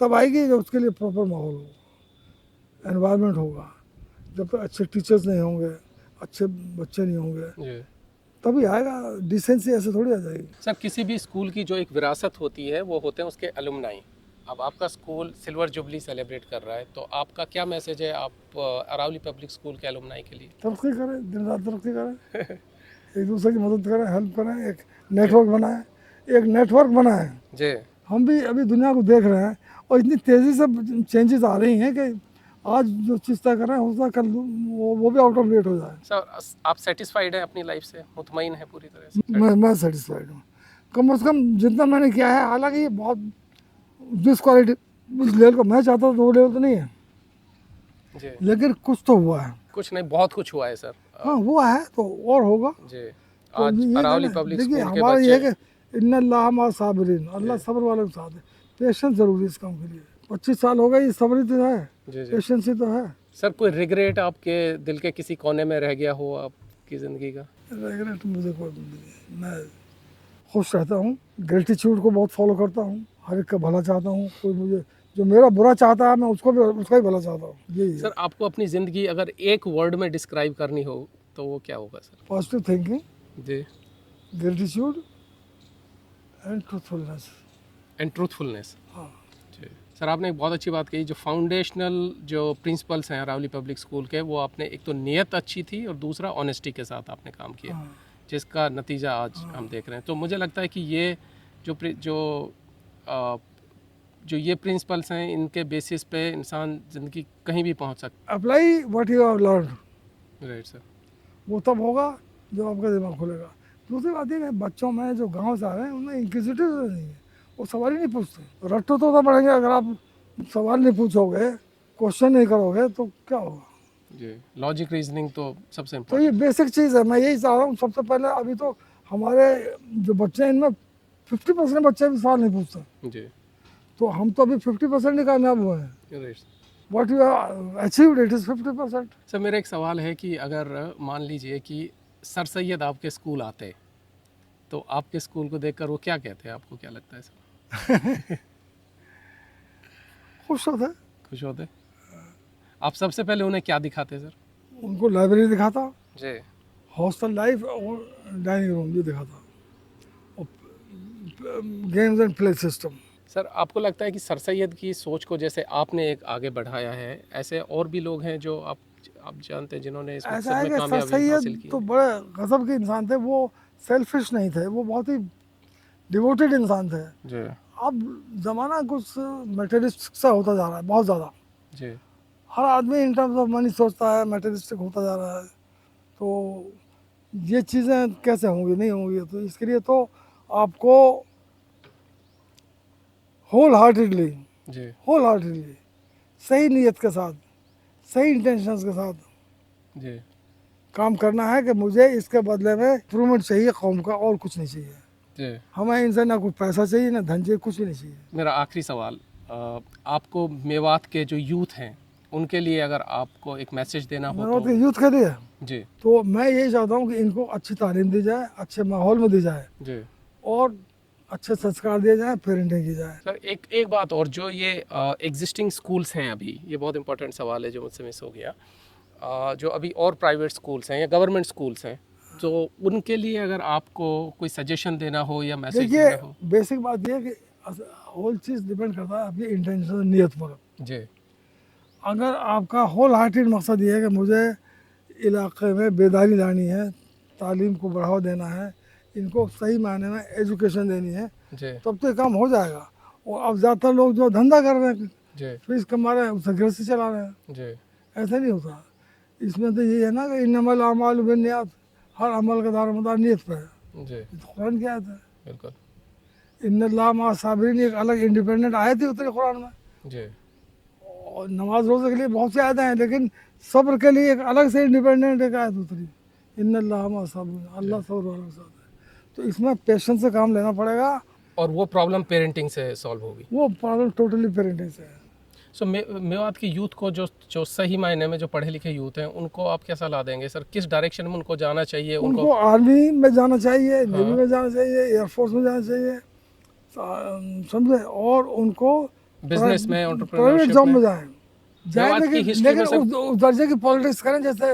तब आएगी जब उसके लिए प्रॉपर माहौल हो, एनवायरनमेंट होगा। जब तक अच्छे टीचर्स नहीं होंगे, अच्छे बच्चे नहीं होंगे, जी तभी आएगा डिसेंसी। ऐसे थोड़ी आ जाएगी। सर, किसी भी स्कूल की जो एक विरासत होती है, वो होते हैं उसके अलुमनाई। अब आपका स्कूल सिल्वर जुबली सेलिब्रेट कर रहा है, तो आपका क्या मैसेज है आप अरावली पब्लिक स्कूल के अलुमनाई के लिए? तरक्की करें, दिन रात तरक्की करें, एक दूसरे की मदद करें, हेल्प करें, एक नेटवर्क बनाएं, एक नेटवर्क बनाएं। जी हम भी अभी दुनिया को देख रहे हैं, और इतनी तेज़ी से चेंजेस आ रही हैं कि आज जो चीज़ तय कर रहे हैं हो सकता है कल वो भी आउट ऑफ डेट हो जाए। सर, आप सेटिस्फाइड हैं अपनी लाइफ से, मुतमईन है पूरी तरह से? मैं सेटिस्फाइड हूँ, कम से कम जितना मैंने किया है। हालांकि ये बहुत जिस क्वालिटी उस लेवल का मैं चाहता था वो लेवल तो नहीं है, जी लेकिन कुछ तो हुआ है। कुछ नहीं, बहुत कुछ हुआ है सर। हाँ हुआ है तो और होगा। जी तो आज ये अरावली कहना- पब्लिक देखिए स्कूल के हमारा ये है बच्चे, कि इन्नल्लाह मा साबिरीन, अल्लाह सब्र वालों के साथ है। पेशेंस जरूरी है इस काम के लिए। 25 साल हो गए, ये सब्र ही तो है, जी जी पेशेंस ही तो है। सर, कोई रिग्रेट आपके दिल के किसी कोने में रह गया हो आपकी ज़िंदगी का? रिग्रेट मुझे कोई नहीं, मैं खुश रहता हूँ, ग्रेटिट्यूड को बहुत फॉलो करता हूँ, हर एक का भला चाहता हूँ। कोई मुझे जो मेरा बुरा चाहता है मैं उसको भी उसका ही भला चाहता हूँ। यही है। सर, आपको अपनी ज़िंदगी अगर एक वर्ड में डिस्क्राइब करनी हो तो वो क्या होगा सर? पॉजिटिव थिंकिंग, जी gratitude and truthfulness. And truthfulness. हाँ, जी सर, आपने एक बहुत अच्छी बात कही। जो फाउंडेशनल जो प्रिंसिपल्स हैं अरावली पब्लिक स्कूल के, वो आपने एक तो नीयत अच्छी थी, और दूसरा ऑनेस्टी के साथ आपने काम किया, हाँ, जिसका नतीजा आज हम देख रहे हैं। तो मुझे लगता है कि ये जो ये प्रिंसिपल्स हैं, इनके बेसिस पे इंसान ज़िंदगी कहीं भी पहुंच सकता apply what you have learn, है। Right sir. वो तब होगा जब आपका दिमाग खुलेगा। दूसरी बात ये है, बच्चों में जो गांव से आ रहे हैं उनमें इंक्विजिटिव नहीं है, वो सवाल ही नहीं पूछते। रट्टू तो पढ़ेंगे, अगर आप सवाल नहीं पूछोगे, क्वेश्चन नहीं करोगे तो क्या होगा। जी, लॉजिक रीजनिंग तो सबसे तो इम्पोर्टेंट। ये बेसिक चीज़ है। मैं यही चाह रहा हूँ सबसे पहले। अभी तो हमारे जो बच्चे हैं इनमें 50% बच्चे भी सवाल नहीं पूछते, जी तो हम तो अभी 50% ही कामयाब हुए हैं। Right. What you achieved it is 50%। Sir, मेरा एक सवाल है कि अगर मान लीजिए कि सर सैयद आपके स्कूल आते, तो आपके स्कूल को देखकर वो क्या कहते हैं? आपको क्या लगता है सर? खुश होते, खुश होते? आप सबसे पहले उन्हें क्या दिखाते सर? उनको लाइब्रेरी दिखाता, जी हॉस्टल लाइफ और डाइनिंग रूम ये दिखाता, और games and play system. Sir आपको लगता है कि सर सैयद की सोच को जैसे आपने एक आगे बढ़ाया है, ऐसे और भी लोग हैं जो आप जानते हैं जिन्होंने इस ऐसा मकसद है में कि सर कामयाबी हासिल सैयद की तो है? बड़े गजब के इंसान थे, वो सेल्फिश नहीं थे, वो बहुत ही डिवोटेड इंसान थे। जी अब ज़माना कुछ मटेरियलिस्टिक सा होता जा रहा है बहुत ज़्यादा। जी हर आदमी इन टर्म्स ऑफ मनी सोचता है, मटेरियलिस्टिक होता जा रहा है। तो ये चीज़ें कैसे होंगी, नहीं होंगी। तो इसके लिए तो आपको होल हार्टेडली जी होल हार्टेडली सही नीयत के साथ, सही इंटेंशंस के साथ जी काम करना है कि मुझे इसके बदले में इम्प्रूवमेंट चाहिए कौम का, और कुछ नहीं चाहिए। जी। हमें इनसे ना कुछ पैसा चाहिए, ना धन चाहिए, कुछ भी नहीं चाहिए। मेरा आखिरी सवाल, आपको मेवात के जो यूथ हैं उनके लिए अगर आपको एक मैसेज देना हो मेरे तो? के यूथ के लिए जी तो मैं यही चाहता हूँ कि इनको अच्छी तालीम दी जाए, अच्छे माहौल में दी जाए, जी। और अच्छे संस्कार दिए जाए, पेरेंटिंग की जाए। सर एक बात और, जो ये एग्जिस्टिंग स्कूल्स हैं अभी, ये बहुत इंपॉर्टेंट सवाल है जो मुझसे मिस हो गया, जो अभी और प्राइवेट स्कूल्स हैं या गवर्नमेंट स्कूल्स हैं, तो उनके लिए अगर आपको कोई सजेशन देना हो या मैसेज देखिए, देना हो? बेसिक बात यह है कि होल चीज़ डिपेंड करता है आपकी इंटेंशन, नीयत पर। जी अगर आपका होल हार्टेड मकसद ये है कि मुझे इलाके में बेदारी लानी है, तालीम को बढ़ावा देना है, इनको सही मायने में एजुकेशन देनी है, जी तब तो ये काम हो जाएगा। और अब ज़्यादातर लोग जो धंधा कर रहे हैं, जी फीस कमा रहे हैं, उससे गृहस्थी चला रहे हैं। जी ऐसा नहीं होता। इसमें तो ये है ना कि इन्नमल आमालु बिन्नियात, हर अमल का दारोमदार नीयत पर है। जी ये तो कुरान की आयत है। बिल्कुल। इन्नल्लाह मा साबिरीन, एक अलग इंडिपेंडेंट आयत ही उतरी कुरान में। जी और नमाज रोज़े के लिए बहुत सी आयतें हैं, लेकिन सब्र के लिए एक अलग से इंडिपेंडेंट एक आयत उतरी, इन्नल्लाह मा साबिरीन, अल्लाह सब्र वालों के साथ है। तो इसमें पेशेंस से काम लेना पड़ेगा। और वो प्रॉब्लम पेरेंटिंग से सॉल्व होगी। वो प्रॉब्लम टोटली पेरेंटिंग से है। सो मेवात की यूथ को, जो जो सही मायने में जो पढ़े लिखे यूथ हैं, उनको आप क्या सलाह देंगे सर? किस डायरेक्शन में उनको जाना चाहिए? उनको आर्मी में जाना चाहिए, नेवी हाँ। में जाना चाहिए, एयरफोर्स में जाना चाहिए, समझे, और उनको बिजनेस में, प्राइवेट एंटरप्रेन्योरशिप जॉब में? में जाएं। मेवात की लेकिन हिस्ट्री में सर? उस दर्जे की पॉलिटिक्स करें जैसे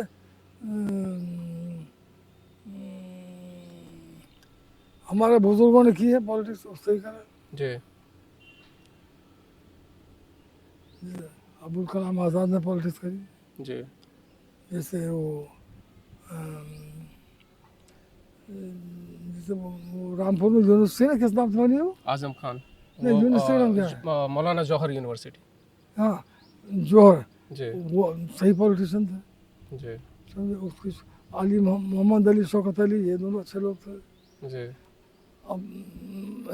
हमारे बुजुर्गों ने की है पॉलिटिक्स, उससे ही करें। जी अब्दुल कलाम आज़ाद ने पॉलिटिक्स करी, जी जैसे वो जैसे वो रामपुर में यूनिवर्सिटी ना, किस नाम से बनी है वो? आजम खान। नहीं, यूनिवर्सिटी का नाम क्या है? मौलाना जौहर यूनिवर्सिटी। हाँ, जौहर, जी वो सही पॉलिटिशियन थे, जी समझे। उसकी अली मोहम्मद अली, शौकत अली, ये दोनों अच्छे लोग थे। जी अब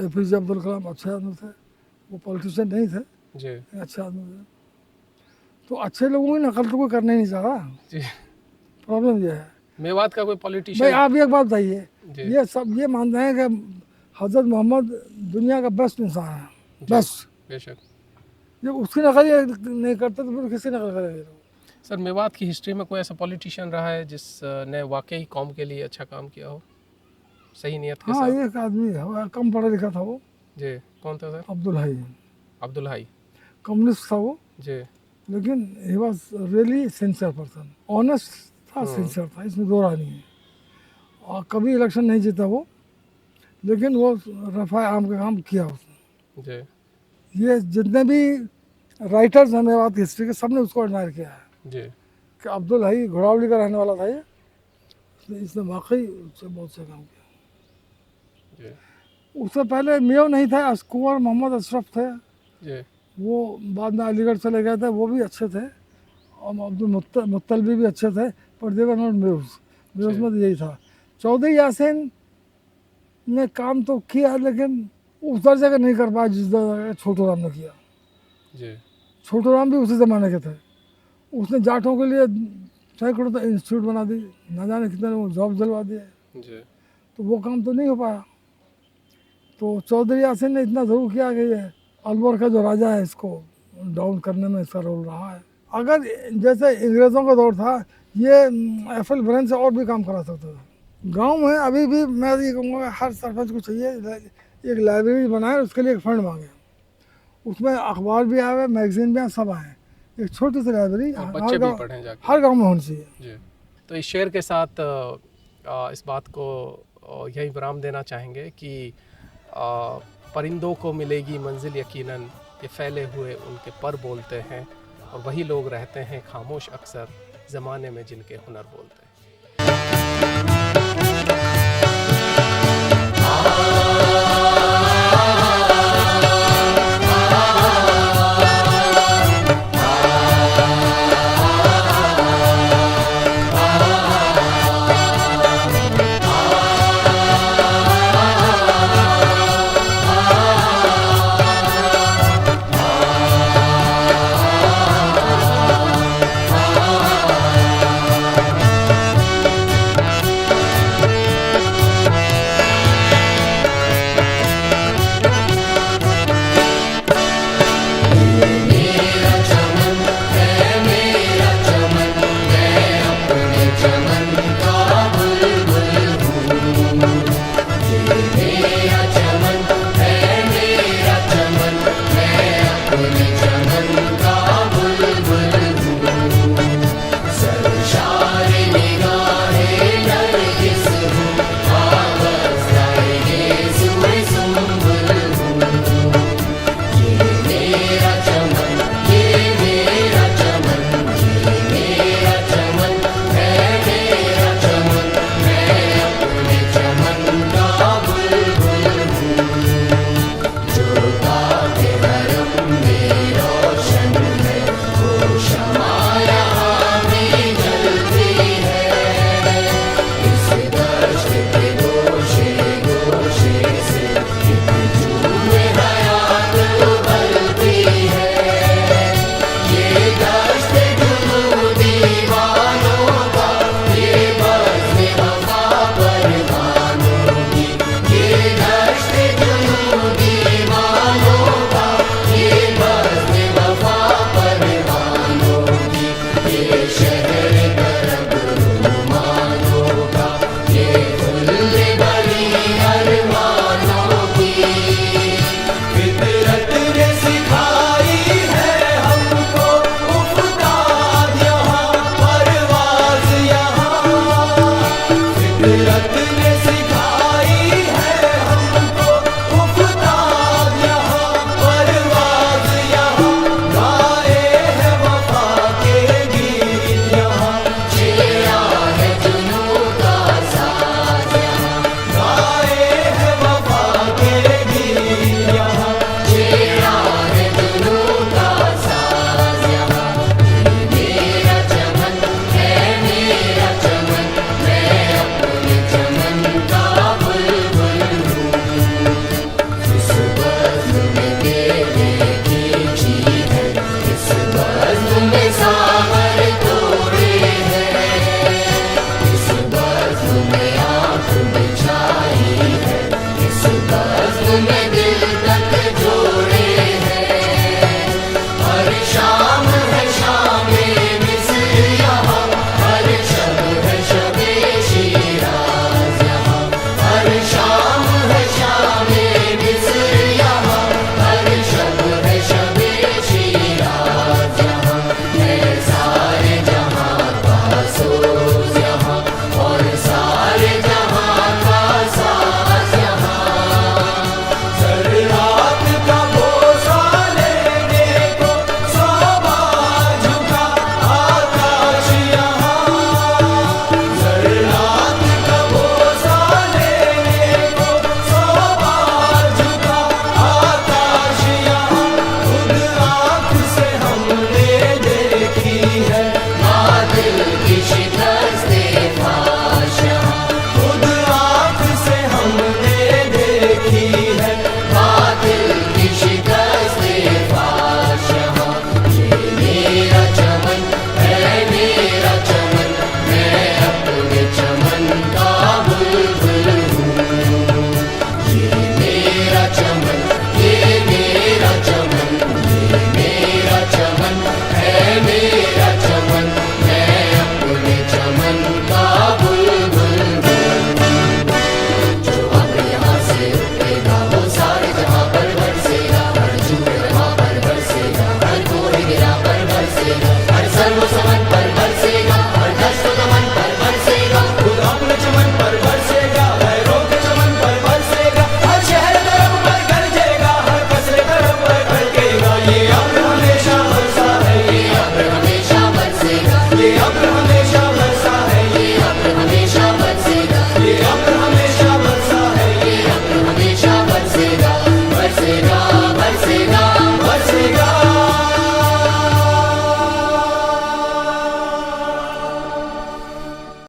APJ अब्दुल कलाम अच्छे आदमी थे, वो पॉलिटिशियन नहीं थे, जी अच्छे आदमी थे। तो अच्छे लोगों की नकल तो कोई करने नहीं चाह रहा। जी। प्रॉब्लम ये है। मेवात का कोई भाई पॉलिटिशियन? आप एक बात बताइए, जी ये सब ये मानते हैं कि हज़रत मोहम्मद दुनिया का बेस्ट इंसान है, जी, बेस्ट। बेशक। जब उसकी नकल ये नहीं करते तो फिर किसकी नकल करेंगे लोग? सर मेवात की हिस्ट्री में कोई ऐसा पॉलिटिशियन रहा है जिसने वाकई कौम के लिए अच्छा काम किया हो, सही नियत के हाँ, साथ? एक आदमी है, कम पढ़ा लिखा था वो, जी, कौन था sir? Abdul high. Abdul high. Communist था वो, जी लेकिन he was really sincere person, honest था, सिंसियर था, इसमें दो राय नहीं है। और कभी इलेक्शन नहीं जीता वो, लेकिन वो रफ़ा आम का काम किया उसने। जी ये जितने भी राइटर्स हैं मेवात की हिस्ट्री के, सब ने उसको एडमायर किया है जी कि अब्दुल हाई घोड़ावली का रहने वाला था ये, इसने वाकई उससे बहुत से काम किया। जी उससे पहले मियाँ नहीं था, कुंवर मोहम्मद अशरफ थे, जी वो बाद में अलीगढ़ चले गए थे, वो भी अच्छे थे। और अब्दुल मुत्तलबी भी अच्छे थे, पर देवर नॉट म्यूज़ में तो यही था। चौधरी यासीन ने काम तो किया, लेकिन उस दर्जे का नहीं कर पाया जिस दर्जे का छोटू राम ने किया। जी छोटू राम भी उसी ज़माने के थे। उसने जाटों के लिए सैकड़ों तो इंस्टीट्यूट बना दी, न जाने कितने लोगों को जॉब दिलवा दिए, जी तो वो काम तो नहीं हो पाया। तो चौधरी यासीन ने इतना ज़रूर किया कि ये अलवर का जो राजा है, इसको डाउन करने में इसका रोल रहा है। अगर जैसे अंग्रेज़ों का दौर था, ये एफएल ब्रेन से और भी काम करा सकता था। गांव में अभी भी मैं ये कहूँगा हर सरपंच को चाहिए एक लाइब्रेरी बनाए, उसके लिए एक फंड मांगे, उसमें अखबार भी आए, मैगजीन भी आए, सब आए, एक छोटी सी लाइब्रेरी और बच्चे भी पढ़ें जाके। हर गाँव में होनी चाहिए। जी, तो इस शेर के साथ इस बात को यही विराम देना चाहेंगे कि परिंदों को मिलेगी मंजिल यकीनन, ये फैले हुए उनके पर बोलते हैं, और वही लोग रहते हैं खामोश अक्सर ज़माने में जिनके हुनर बोलते हैं।